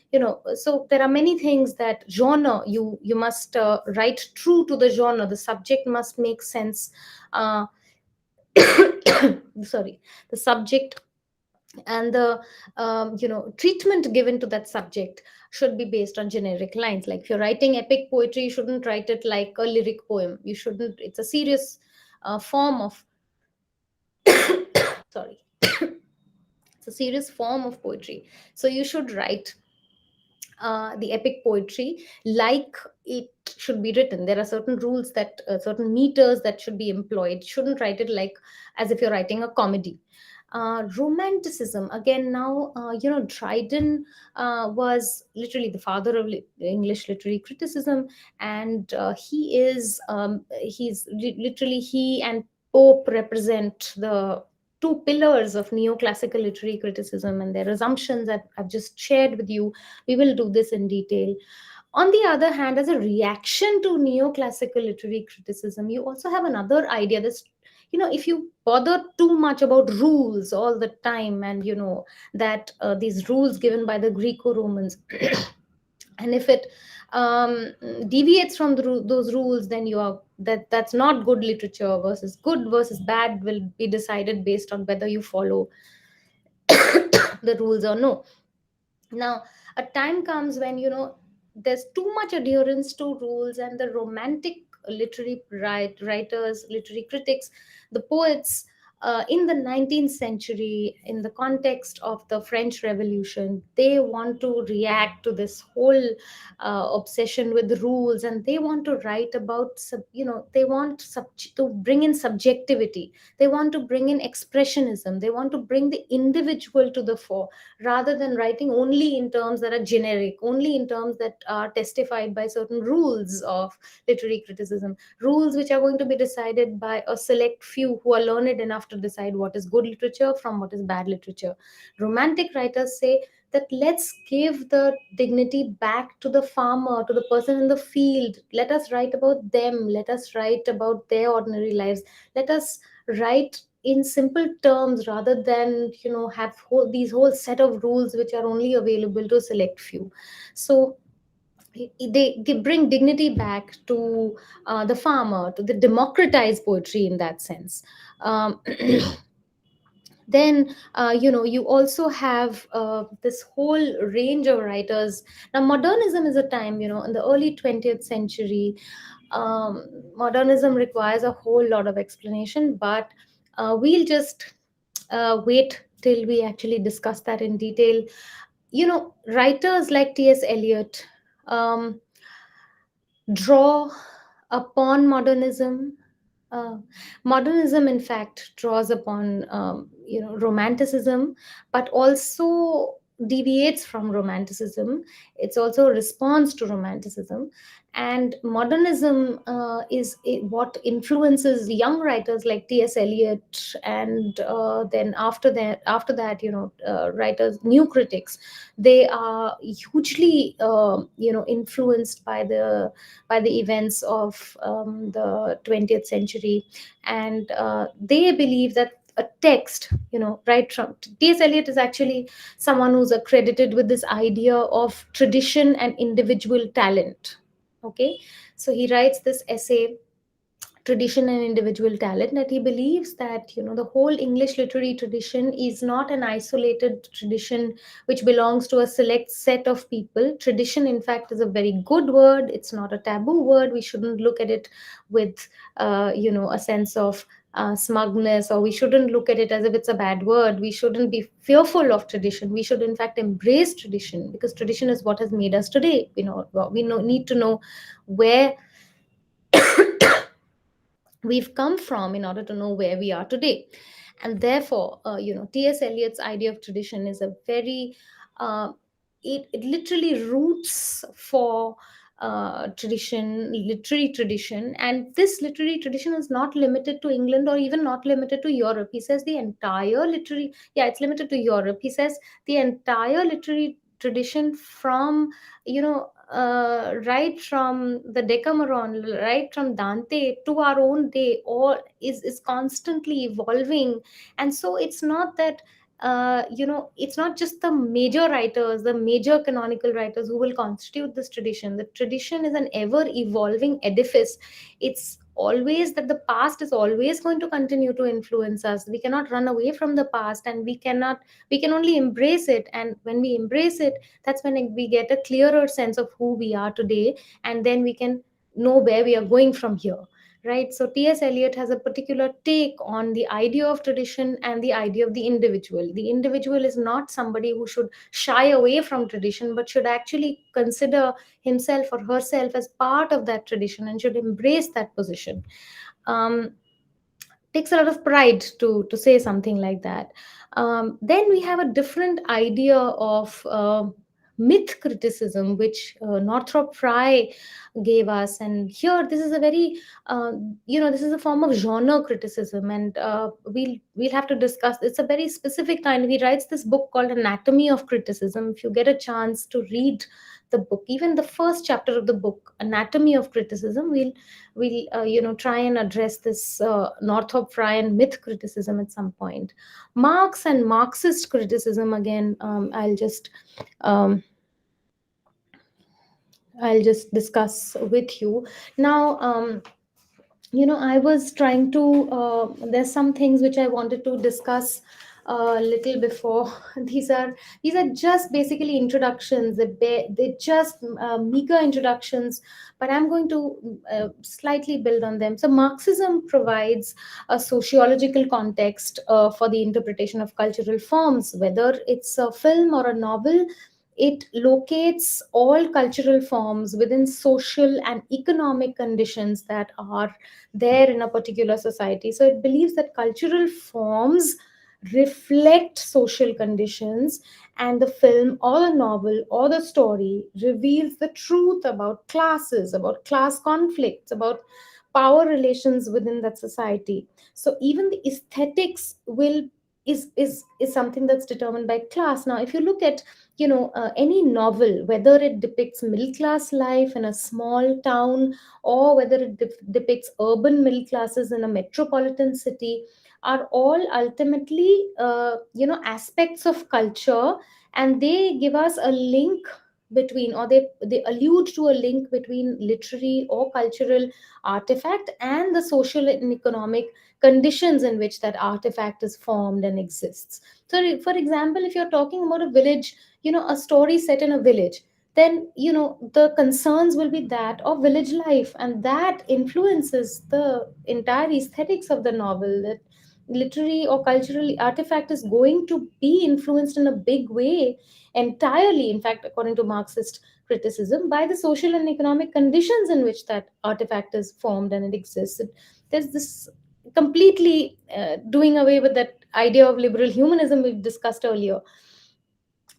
so there are many things. That genre, you must write true to the genre. The subject must make sense. Sorry, the subject and the treatment given to that subject should be based on generic lines. Like, if you're writing epic poetry, you shouldn't write it like a lyric poem. You shouldn't. It's a serious form of sorry it's a serious form of poetry. So you should write the epic poetry like it should be written. There are certain rules, that certain meters that should be employed. You shouldn't write it like as if you're writing a comedy. Romanticism, again, now Dryden was literally the father of English literary criticism. And literally, he and Pope represent the two pillars of neoclassical literary criticism, and their assumptions that I've just shared with you. We will do this in detail. On the other hand, as a reaction to neoclassical literary criticism, you also have another idea. This, if you bother too much about rules all the time, and that these rules given by the Greco-Romans, and if it deviates from those rules, then that's not good literature. Versus good versus bad will be decided based on whether you follow the rules or no. Now, a time comes when there's too much adherence to rules, and the romantic literary writers, literary critics, the poets in the 19th century, in the context of the French Revolution, they want to react to this whole obsession with rules, and they want to write about, they want to bring in subjectivity. They want to bring in expressionism. They want to bring the individual to the fore, rather than writing only in terms that are generic, only in terms that are testified by certain rules of literary criticism, rules which are going to be decided by a select few who are learned enough to decide what is good literature from what is bad literature. Romantic writers say that let's give the dignity back to the farmer, to the person in the field. Let us write about them. Let us write about their ordinary lives. Let us write in simple terms, rather than have these whole set of rules which are only available to a select few. So they bring dignity back to the farmer, to the democratized poetry in that sense. um, then you also have this whole range of writers. Now modernism is a time, in the early 20th century. Modernism requires a whole lot of explanation, but we'll just wait till we actually discuss that in detail. Writers like T.S. Eliot um, draw upon modernism. uh, Modernism, in fact, draws upon romanticism, but also deviates from romanticism. It's also a response to romanticism, and modernism what influences young writers like T.S. Eliot, and then after that, writers, new critics. They are hugely influenced by the events of the 20th century, and they believe that a text, right from T.S. Eliot is actually someone who's accredited with this idea of tradition and individual talent. Okay, so he writes this essay, Tradition and Individual Talent, that he believes that the whole English literary tradition is not an isolated tradition which belongs to a select set of people. Tradition, in fact, is a very good word. It's not a taboo word. We shouldn't look at it with a sense of smugness, or we shouldn't look at it as if it's a bad word. We shouldn't be fearful of tradition. We should in fact embrace tradition, because tradition is what has made us today. Need to know where we've come from in order to know where we are today. And therefore, T.S. Eliot's idea of tradition is a very uh, it literally roots for tradition, literary tradition. And this literary tradition is not limited to England, or even not limited to Europe. He says the entire literary, yeah, it's limited to Europe. He says the entire literary tradition, from right from the Decameron, right from Dante to our own day, all is constantly evolving. And so it's not that it's not just the major writers, the major canonical writers who will constitute this tradition. The tradition is an ever evolving edifice. It's always that the past is always going to continue to influence us. We cannot run away from the past, and we can only embrace it. And when we embrace it, that's when we get a clearer sense of who we are today, and then we can know where we are going from here, right? So T.S. Eliot has a particular take on the idea of tradition and the idea of the individual. The individual is not somebody who should shy away from tradition, but should actually consider himself or herself as part of that tradition, and should embrace that position. um, Takes a lot of pride to say something like that. Then we have a different idea of myth criticism, which Northrop Frye gave us. And here, this is a very this is a form of genre criticism, and we'll have to discuss. It's a very specific kind. He writes this book called Anatomy of Criticism. If you get a chance to read the book, even the first chapter of the book, Anatomy of Criticism, we'll try and address this Northrop Frye and myth criticism at some point. Marx and Marxist criticism, again, um, I'll just discuss with you now. I was trying to there's some things which I wanted to discuss a little before. These are just basically introductions. They just meager introductions, but I'm going to slightly build on them. So Marxism provides a sociological context for the interpretation of cultural forms, whether it's a film or a novel. It locates all cultural forms within social and economic conditions that are there in a particular society. So it believes that cultural forms reflect social conditions, and the film or the novel or the story reveals the truth about classes, about class conflicts, about power relations within that society. So even the aesthetics will is something that's determined by class. Now if you look at any novel, whether it depicts middle class life in a small town, or whether it depicts urban middle classes in a metropolitan city, are all ultimately aspects of culture, and they give us a link between, or they allude to a link between literary or cultural artifact and the social and economic conditions in which that artifact is formed and exists. So for example, if you're talking about a village, a story set in a village, then the concerns will be that of village life, and that influences the entire aesthetics of the novel. That literary or cultural artifact is going to be influenced in a big way, entirely, in fact, according to Marxist criticism, by the social and economic conditions in which that artifact is formed and it exists. There's this completely doing away with that idea of liberal humanism we discussed earlier.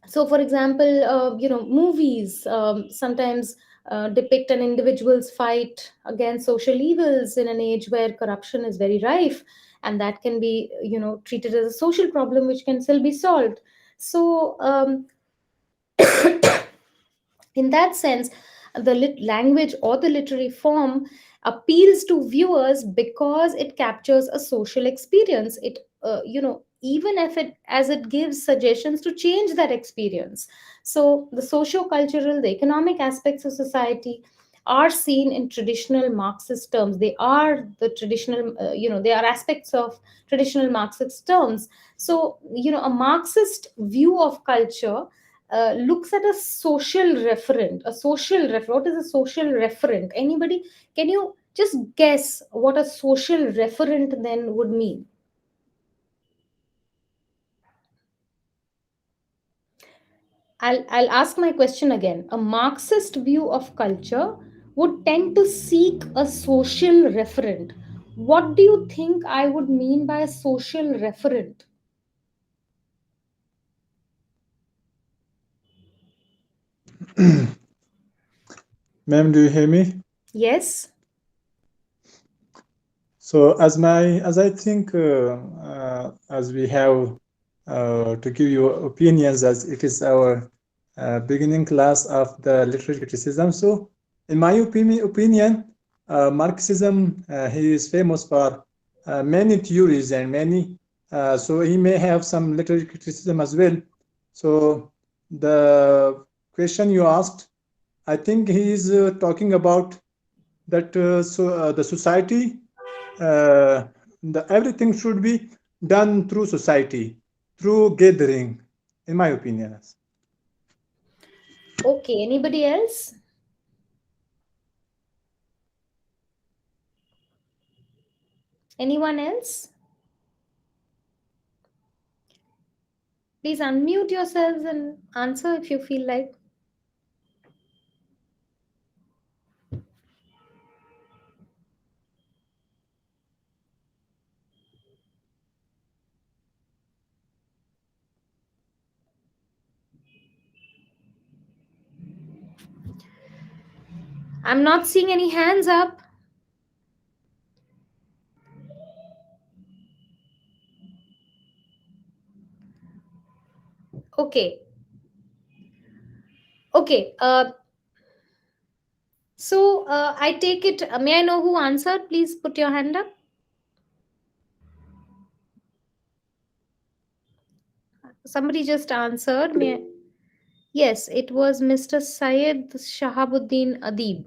So for example, movies sometimes depict an individual's fight against social evils in an age where corruption is very rife, and that can be treated as a social problem which can still be solved. So in that sense, the language or the literary form appeals to viewers because it captures a social experience. It even if it as it gives suggestions to change that experience. So the socio-cultural, the economic aspects of society are seen in traditional Marxist terms. They are the traditional they are aspects of traditional Marxist terms. So a Marxist view of culture looks at a social referent. What is a social referent? Anybody, can you just guess what a social referent then would mean? I'll ask my question again. A Marxist view of culture would tend to seek a social referent. What do you think I would mean by a social referent? Ma'am, do you hear me? Yes. So as I think, as we have to give you opinions, as it is our beginning class of the literary criticism. So in my opinion, Marxism, he is famous for many theories and many, so he may have some literary criticism as well. So the question you asked, I think he is talking about that the society, everything should be done through society, through gathering, in my opinion. Okay, anybody else? Anyone else? Please unmute yourselves and answer if you feel like. I'm not seeing any hands up. Okay. Okay. So I take it. May I know who answered? Please put your hand up. Somebody just answered. Yes, it was Mr. Syed Shahabuddin Adib.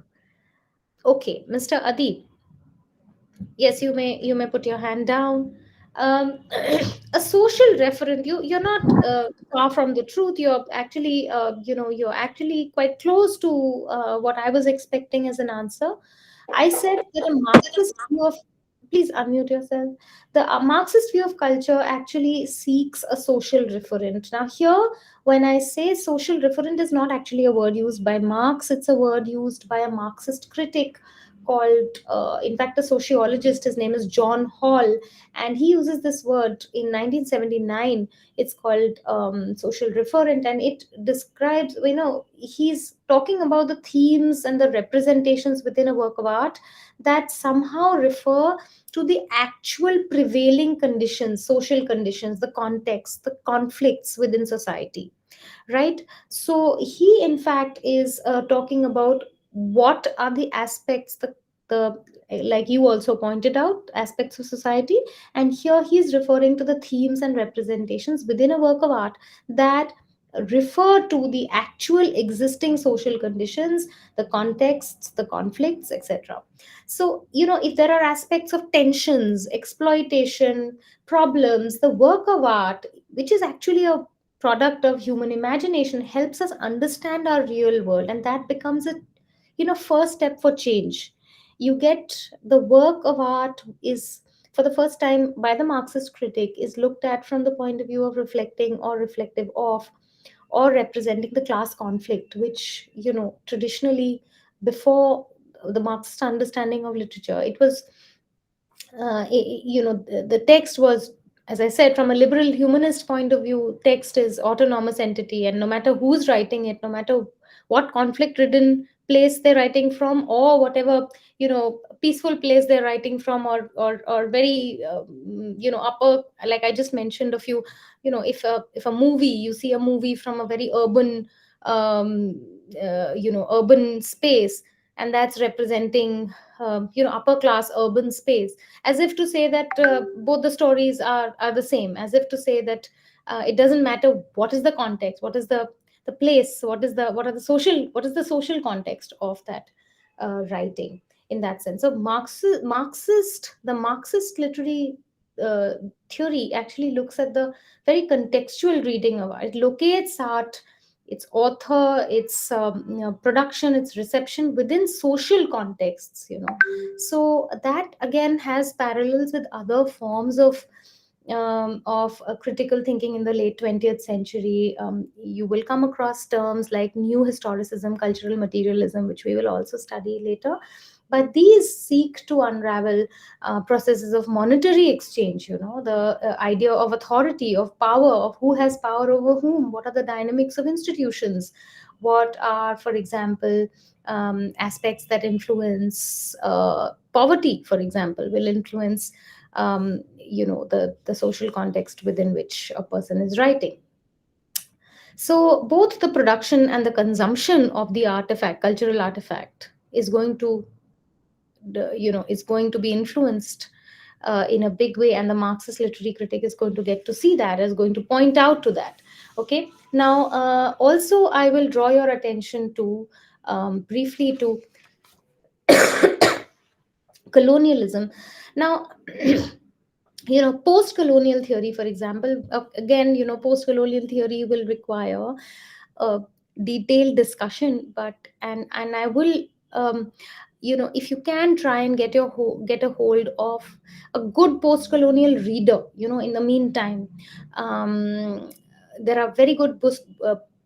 Okay, Mr. Adib. Yes, you may put your hand down. A social referent, you're not far from the truth. You're actually you're actually quite close to what I was expecting as an answer. I said that a Marxist view of, please unmute yourself. The Marxist view of culture actually seeks a social referent. Now, here, when I say social referent, is not actually a word used by Marx, it's a word used by a Marxist critic called, in fact, a sociologist. His name is John Hall, and he uses this word in 1979. It's called social referent, and it describes, he's talking about the themes and the representations within a work of art that somehow refer to the actual prevailing conditions, social conditions, the context, the conflicts within society, right? So he in fact is talking about what are the aspects, the like you also pointed out, aspects of society, and here he's referring to the themes and representations within a work of art that refer to the actual existing social conditions, the contexts, the conflicts, etc. So, if there are aspects of tensions, exploitation, problems, the work of art, which is actually a product of human imagination, helps us understand our real world, and that becomes a first step for change. You get the work of art is, for the first time by the Marxist critic, is looked at from the point of view of reflecting or reflective of or representing the class conflict, which traditionally, before the Marxist understanding of literature, it was the text was, as I said, from a liberal humanist point of view, text is autonomous entity, and no matter who's writing it, no matter what conflict ridden place they're writing from, or whatever peaceful place they're writing from, or very upper, like I just mentioned a few, if a movie, you see a movie from a very urban urban space, and that's representing upper class urban space, as if to say that both the stories are the same, as if to say that it doesn't matter what is the context, what is the place, what is the social context of that writing, in that sense. So the Marxist literary uh, theory actually looks at the very contextual reading of art. It locates art, its author, its production, its reception within social contexts. So that again has parallels with other forms of critical thinking in the late 20th century. You will come across terms like new historicism, cultural materialism, which we will also study later. But these seek to unravel processes of monetary exchange, the idea of authority, of power, of who has power over whom, what are the dynamics of institutions, what are, for example, aspects that influence poverty, for example, will influence the social context within which a person is writing. So both the production and the consumption of the artifact, cultural artifact, is going to is going to be influenced in a big way, and the Marxist literary critic is going to get to see that, is going to point out to that. Okay, now also I will draw your attention to briefly to colonialism. Now post-colonial theory, for example, again, post-colonial theory will require a detailed discussion, but and I will if you can try and get a hold of a good post-colonial reader, in the meantime, there are very good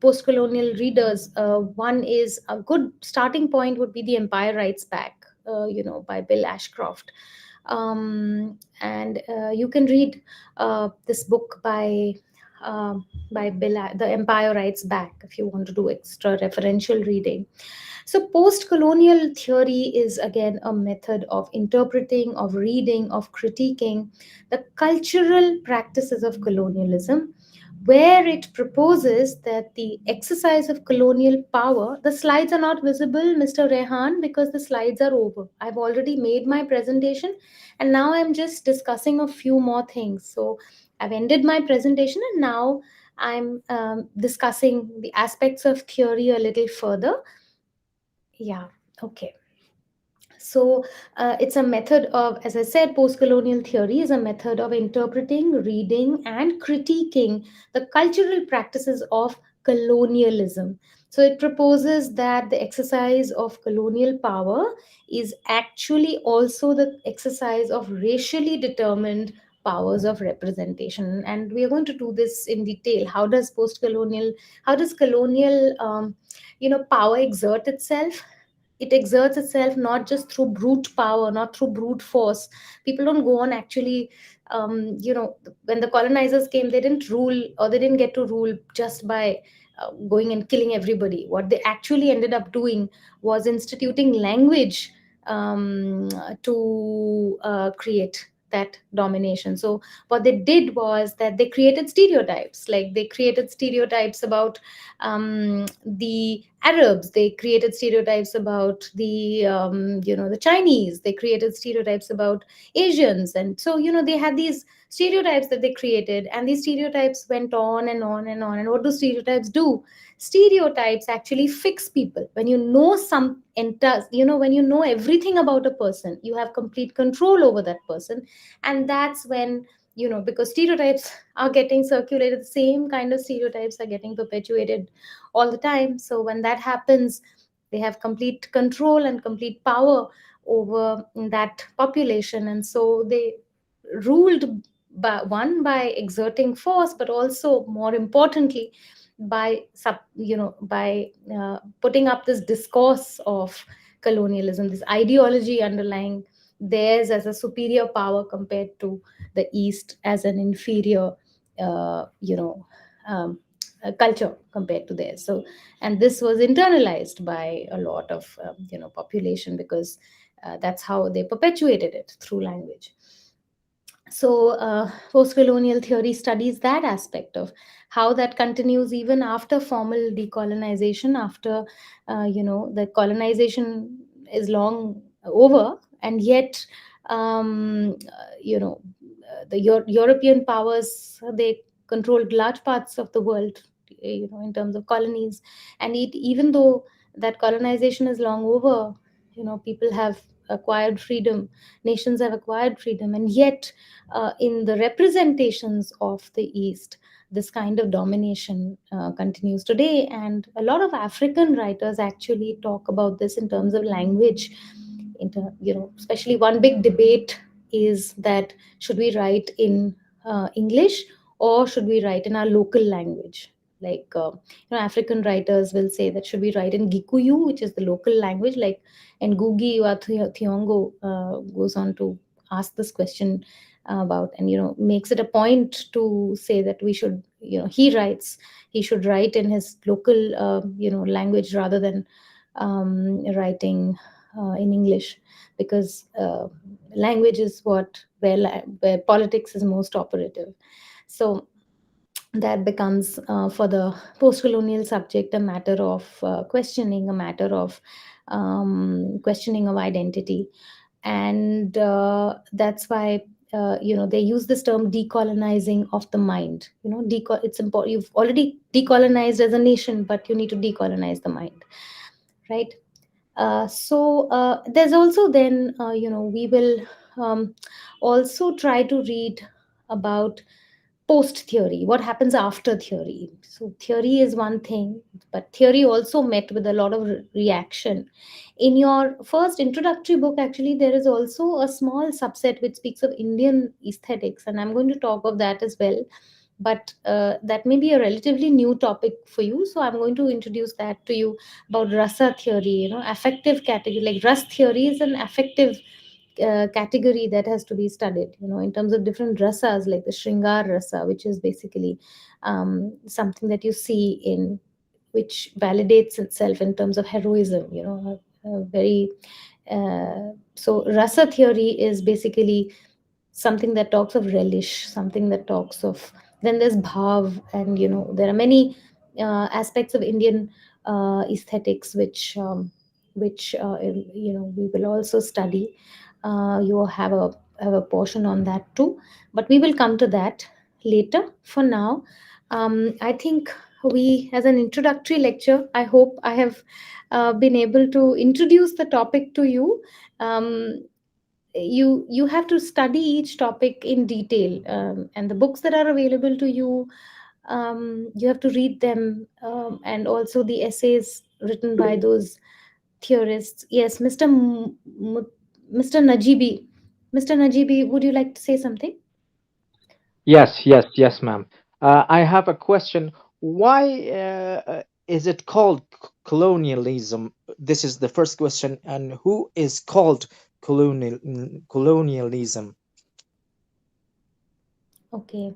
post-colonial readers. One is a good starting point would be The Empire Writes Back, by Bill Ashcroft. And you can read this book by Bill, The Empire Writes Back, if you want to do extra referential reading. So, post colonial theory is again a method of interpreting, of reading, of critiquing the cultural practices of colonialism, where it proposes that the exercise of colonial power, the slides are not visible, Mr. Rehan, because the slides are over. I've already made my presentation, and now I'm just discussing a few more things. So I've ended my presentation, and now I'm discussing the aspects of theory a little further. Yeah, okay. So it's a method of, as I said, post-colonial theory is a method of interpreting, reading, and critiquing the cultural practices of colonialism. So it proposes that the exercise of colonial power is actually also the exercise of racially determined powers of representation. And we are going to do this in detail. How does colonial power exert itself? It exerts itself not just through brute power, not through brute force. People don't go on actually, when the colonizers came, they didn't rule, or they didn't get to rule just by going and killing everybody. What they actually ended up doing was instituting language to create that domination. So what they did was that they created stereotypes, like they created stereotypes about the Arabs. They created stereotypes about the Chinese. They created stereotypes about Asians, and so they had these stereotypes that they created, and these stereotypes went on and on and on. And what do stereotypes do? Stereotypes actually fix people. When you know some enters, when you know everything about a person, you have complete control over that person, and that's when because stereotypes are getting circulated, the same kind of stereotypes are getting perpetuated all the time. So when that happens, they have complete control and complete power over that population, and so they ruled by exerting force, but also more importantly by putting up this discourse of colonialism, this ideology underlying theirs as a superior power compared to the East as an inferior uh, you know um, culture compared to theirs. So, and this was internalized by a lot of population, because that's how they perpetuated it, through language. So post-colonial theory studies that aspect of how that continues even after formal decolonization, after the colonization is long over, and yet you know the European powers, they controlled large parts of the world, in terms of colonies. And even though that colonization is long over, people have acquired freedom, nations have acquired freedom, and yet in the representations of the East, this kind of domination continues today. And a lot of African writers actually talk about this in terms of language. Especially one big debate is that should we write in English, or should we write in our local language? Like African writers will say that should we write in Gikuyu, which is the local language, like, and Gugi wa Thiongo goes on to ask this question about, and makes it a point to say that we should, he should write in his local language rather than writing in English, because language is where politics is most operative. So that becomes, for the post-colonial subject, a matter of questioning, a matter of questioning of identity. And that's why they use this term decolonizing of the mind. It's important, you've already decolonized as a nation, but you need to decolonize the mind, right? So there's also then we will also try to read about post theory, what happens after theory. So theory is one thing, but theory also met with a lot of reaction. In your first introductory book, actually, there is also a small subset which speaks of Indian aesthetics, and I'm going to talk of that as well. But that may be a relatively new topic for you, so I'm going to introduce that to you, about rasa theory. Affective category, like rasa theory is an affective category that has to be studied, in terms of different rasas, like the Shringar rasa, which is basically something that you see in, which validates itself in terms of heroism, very so rasa theory is basically something that talks of relish, something that talks of, then there's bhav, and there are many aspects of Indian aesthetics which we will also study. You have a portion on that too, but we will come to that later. For now, I think we, as an introductory lecture, I hope I have been able to introduce the topic to you. Um, you have to study each topic in detail, and the books that are available to you, you have to read them, and also the essays written by those theorists. Yes, Mr. Najibi. Mr. Najibi, would you like to say something? Yes, ma'am. I have a question. Why is it called colonialism? This is the first question. And who is called colonialism? Okay.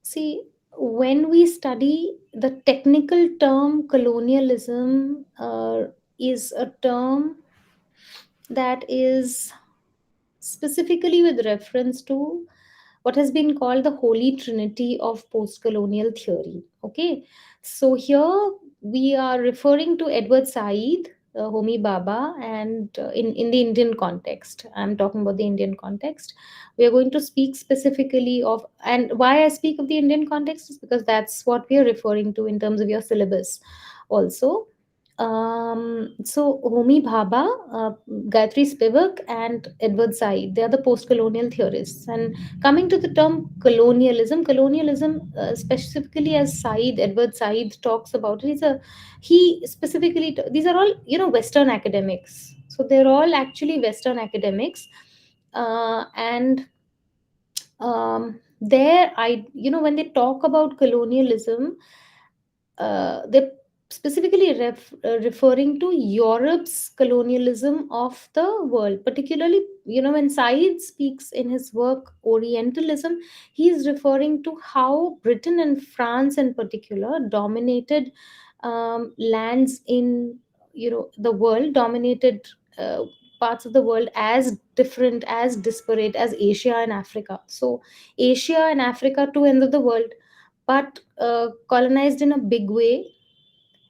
See, when we study the technical term colonialism, is a term that is specifically with reference to what has been called the holy trinity of post-colonial theory. Okay, so here we are referring to Edward Said, Homi Baba, and in the Indian context. I'm talking about the Indian context. We are going to speak specifically of, and why I speak of the Indian context is because that's what we are referring to in terms of your syllabus also. So Homi Bhabha, Gayatri Spivak, and Edward Said, they are the post-colonial theorists. And coming to the term colonialism, specifically as Edward Said talks about it, he specifically, these are all, Western academics. So they're all actually Western academics. And there, when they talk about colonialism, they're specifically referring to Europe's colonialism of the world. Particularly, when Said speaks in his work Orientalism, he is referring to how Britain and France, in particular, dominated lands in the world, dominated parts of the world as different, as disparate as Asia and Africa. So, Asia and Africa, two ends of the world, but colonized in a big way.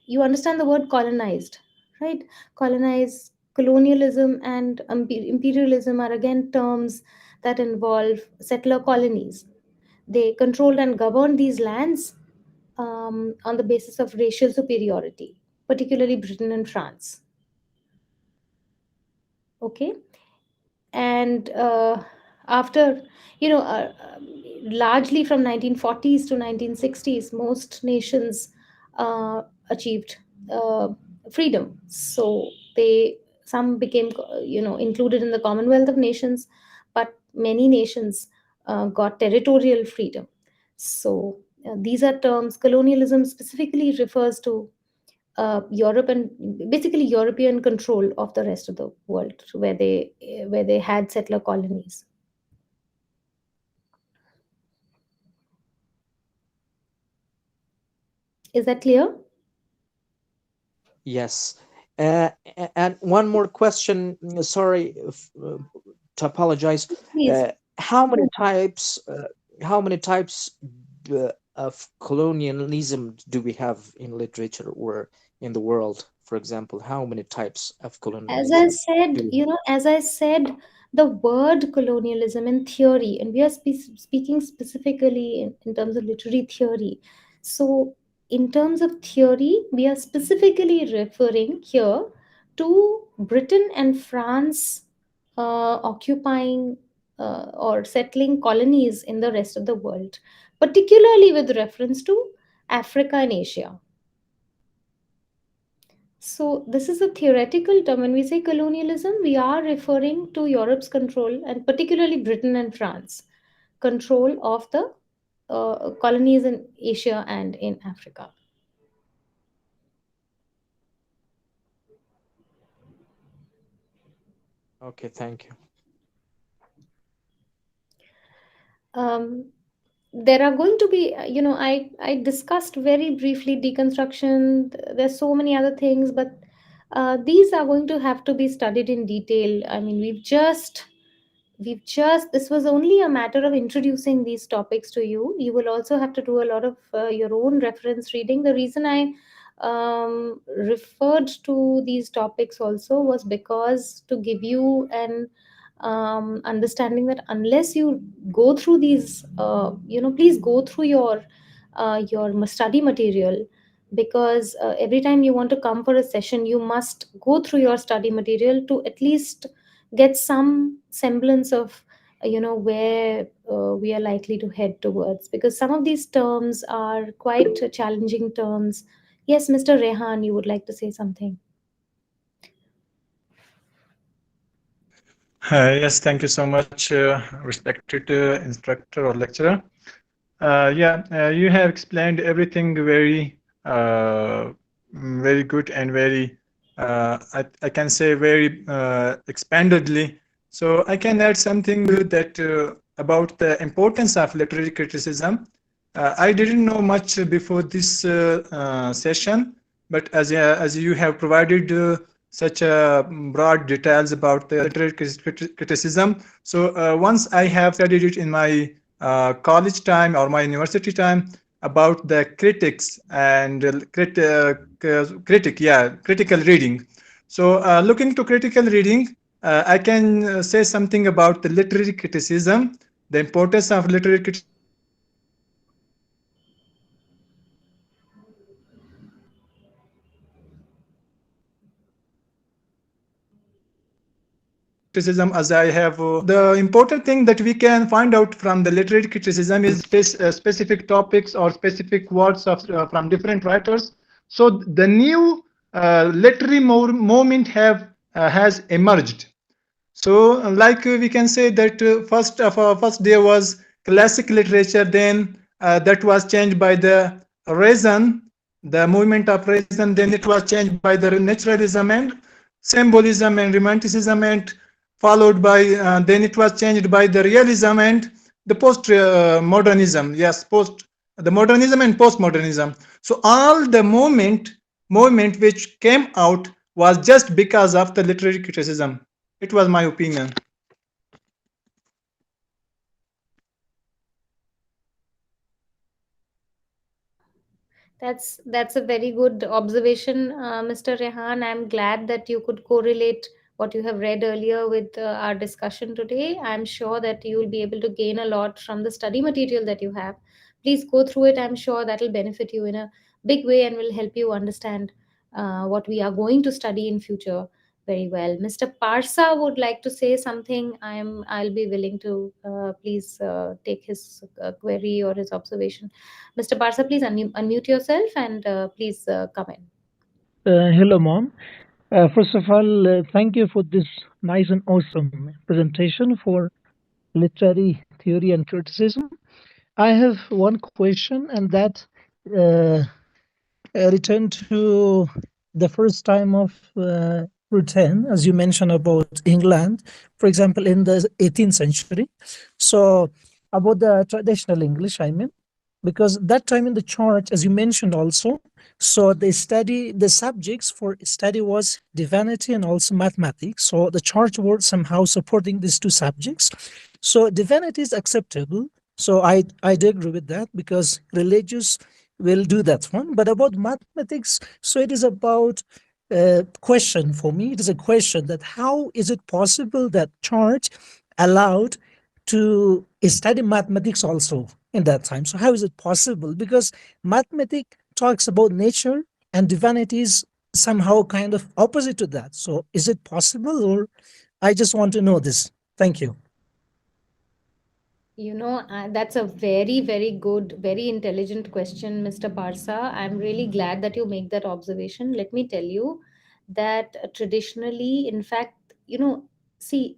You understand the word colonized, right? Colonize, colonialism, and imperialism are again terms that involve settler colonies. They controlled and governed these lands on the basis of racial superiority, particularly Britain and France. Okay, and after largely from 1940s to 1960s, most nations achieved uh, freedom. So they, some became included in the Commonwealth of Nations, but many nations got territorial freedom. So these are terms. Colonialism specifically refers to Europe, and basically European control of the rest of the world, where they had settler colonies. Is that clear? Yes. And one more question. Sorry to apologize. Please. How many types? How many types of colonialism do we have in literature or in the world? For example, how many types of As I colonialism said, do we have? the word colonialism in theory, and we are speaking specifically in terms of literary theory. So, in terms of theory, we are specifically referring here to Britain and France occupying or settling colonies in the rest of the world, particularly with reference to Africa and Asia. So, this is a theoretical term. When we say colonialism, we are referring to Europe's control, and particularly Britain and France, control of the colonies in Asia and in Africa. Okay, thank you. Um, there are going to be, I discussed very briefly deconstruction. There's so many other things, but these are going to have to be studied in detail. I mean, we've just this was only a matter of introducing these topics to you. You will also have to do a lot of your own reference reading. The reason I referred to these topics also was because to give you an understanding that unless you go through these, please go through your your study material, because every time you want to come for a session, you must go through your study material to at least get some semblance of where we are likely to head towards, because some of these terms are quite challenging terms. Yes, Mr. Rehan, you would like to say something? Yes, thank you so much, respected instructor or lecturer. You have explained everything very good and I can say very expandedly. So I can add something that about the importance of literary criticism. I didn't know much before this session, but as you have provided such broad details about the literary criticism, so once I have studied it in my college time or my university time about the critics and critical reading. So looking to critical reading, I can say something about the literary criticism, the importance of literary criticism, criticism as I have. The important thing that we can find out from the literary criticism is specific topics or specific words from different writers. So the new literary movement has emerged. So, we can say that first day was classic literature. Then that was changed by the reason, the movement of reason. Then it was changed by the naturalism and symbolism and romanticism, and followed by then it was changed by the realism and the post modernism. Yes, post the modernism and postmodernism. So all the movement which came out was just because of the literary criticism. It was my opinion. That's a very good observation, Mr. Rehan. I'm glad that you could correlate what you have read earlier with our discussion today. I'm sure that you will be able to gain a lot from the study material that you have. Please go through it. I'm sure that will benefit you in a big way and will help you understand what we are going to study in future very well. Mr. Parsa would like to say something. I'll be willing to please take his query or his observation. Mr. Parsa, please unmute yourself and please come in. Hello, Mom. First of all, thank you for this nice and awesome presentation for literary theory and criticism. I have one question, and that uh, return to the first time of Britain, as you mentioned about England, for example, in the 18th century. So about the traditional English, I mean, because that time in the church, as you mentioned also, so the subjects for study was divinity and also mathematics. So the church was somehow supporting these two subjects. So divinity is acceptable. So I do agree with that, because religious will do that one. But about mathematics, so it is about question for me. It is a question that how is it possible that church allowed to study mathematics also in that time? So how is it possible? Because mathematics talks about nature and divinity is somehow kind of opposite to that. So is it possible, or I just want to know this? Thank you. That's a very, very good, very intelligent question, Mr. Parsa. I'm really glad that you make that observation. Let me tell you that traditionally, in fact, see,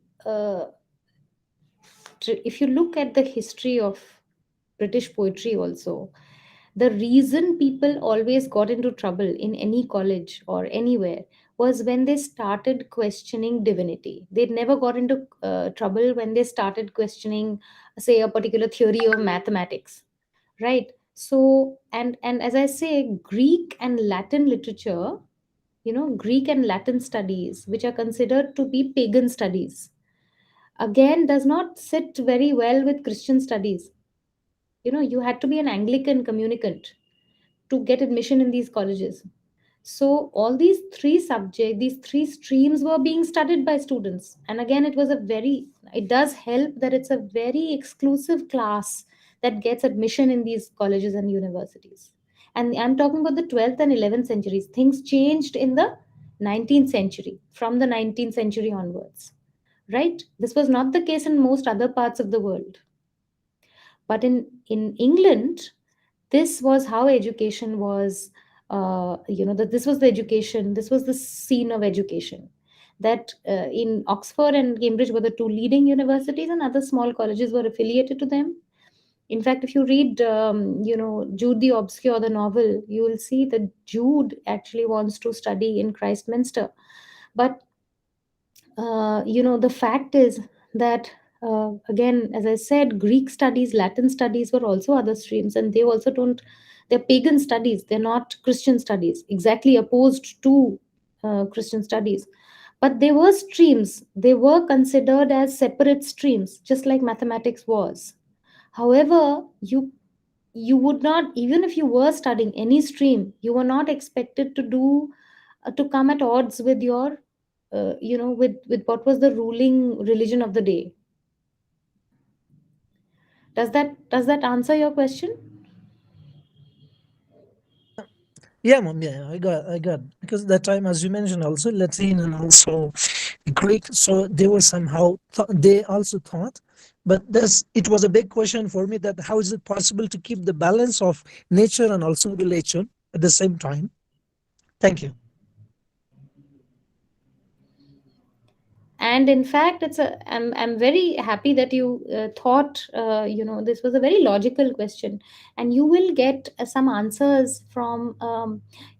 if you look at the history of British poetry also, the reason people always got into trouble in any college or anywhere was when they started questioning divinity. They never got into trouble when they started questioning, say, a particular theory of mathematics, right? So, and as I say, Greek and Latin literature, Greek and Latin studies, which are considered to be pagan studies, again does not sit very well with Christian studies. You had to be an Anglican communicant to get admission in these colleges. So all these three subjects, these three streams were being studied by students. And again, it does help that it's a very exclusive class that gets admission in these colleges and universities. And I'm talking about the 12th and 11th centuries. Things changed in the 19th century, from the 19th century onwards, right? This was not the case in most other parts of the world. But in England, this was how education was, that this was the education, this was the scene of education. That in Oxford and Cambridge were the two leading universities, and other small colleges were affiliated to them. In fact, if you read, Jude the Obscure, the novel, you will see that Jude actually wants to study in Christminster. But, the fact is that, again, as I said, Greek studies, Latin studies were also other streams, and they also don't, they're pagan studies, they're not Christian studies, exactly opposed to Christian studies. But they were streams, they were considered as separate streams, just like mathematics was. However, you would not, even if you were studying any stream, you were not expected to do to come at odds with your with what was the ruling religion of the day. Does that answer your question? Yeah, mom. Yeah, I got. Because that time, as you mentioned, also Latin and also Greek. So they were somehow they also thought, but it was a big question for me that how is it possible to keep the balance of nature and also religion at the same time? Thank you. And in fact, I'm very happy that you thought, this was a very logical question, and you will get some answers from,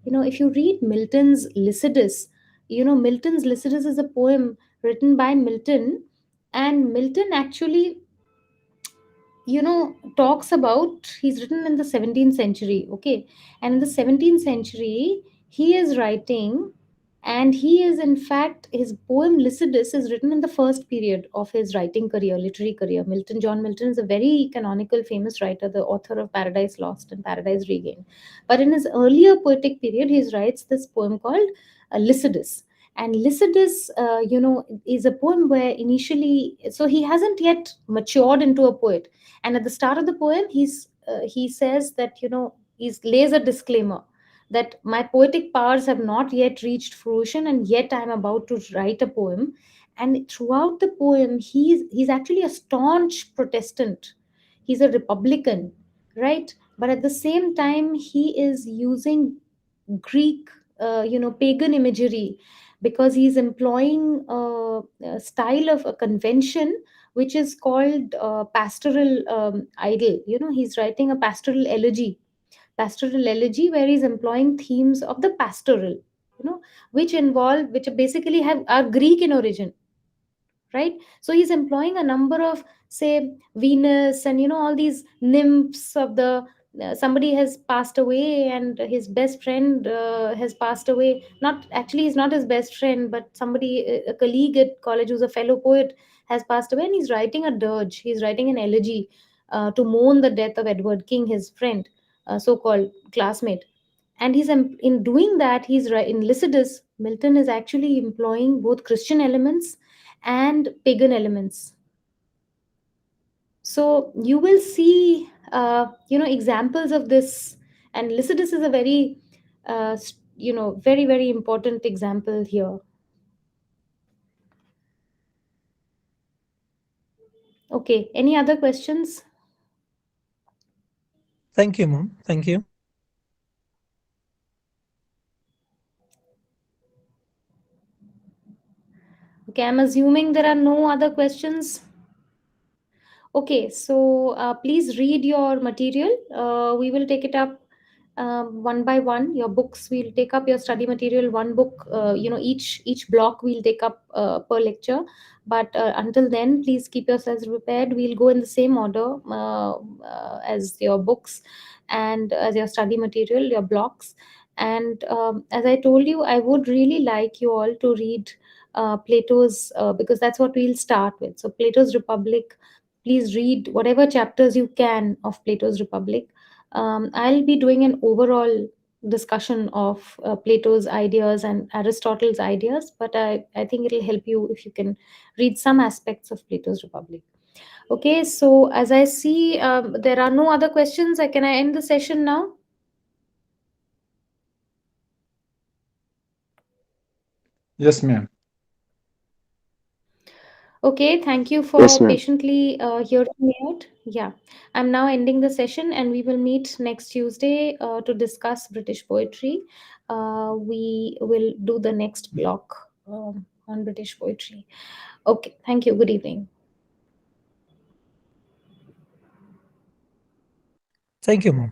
if you read Milton's Lycidas. Milton's Lycidas is a poem written by Milton, and Milton actually, talks about, he's written in the 17th century, okay? And in the 17th century, he is writing, and he is, in fact, his poem Lycidas is written in the first period of his writing career, literary career. John Milton is a very canonical, famous writer, the author of Paradise Lost and Paradise Regained. But in his earlier poetic period, he writes this poem called Lycidas. And Lycidas, is a poem where initially, so he hasn't yet matured into a poet. And at the start of the poem, he says that, he lays a disclaimer that my poetic powers have not yet reached fruition, and yet I'm about to write a poem. And throughout the poem, he's actually a staunch Protestant. He's a Republican, right? But at the same time, he is using Greek, pagan imagery, because he's employing a style of a convention which is called pastoral idyll. He's writing a pastoral elegy where he's employing themes of the pastoral, which basically are Greek in origin, right? So he's employing a number of, say, Venus, and all these nymphs of the, somebody has passed away and his best friend has passed away. Not actually, he's not his best friend, but somebody, a colleague at college who's a fellow poet, has passed away, and he's writing a dirge, he's writing an elegy to mourn the death of Edward King, his friend, so-called classmate. And in doing that, he's right in Lycidas. Milton is actually employing both Christian elements and pagan elements. So you will see, examples of this, and Lycidas is a very, very, very important example here. Okay, any other questions? Thank you, mom. Thank you. Okay, I'm assuming there are no other questions. Okay, so please read your material. We will take it up one by one. Your books, we'll take up your study material, one book, each block we'll take up per lecture. But until then, please keep yourselves prepared. We'll go in the same order as your books and as your study material, your blocks. And as I told you, I would really like you all to read Plato's, because that's what we'll start with. So Plato's Republic, please read whatever chapters you can of Plato's Republic. I'll be doing an overall discussion of Plato's ideas and Aristotle's ideas, but I think it'll help you if you can read some aspects of Plato's Republic. Okay, so as I see, there are no other questions. Can I end the session now? Yes, ma'am. Okay, thank you Yes, for ma'am. patiently hearing me out. Yeah, I'm now ending the session, and we will meet next Tuesday to discuss British poetry. We will do the next block on British poetry. Okay, thank you. Good evening. Thank you, mom.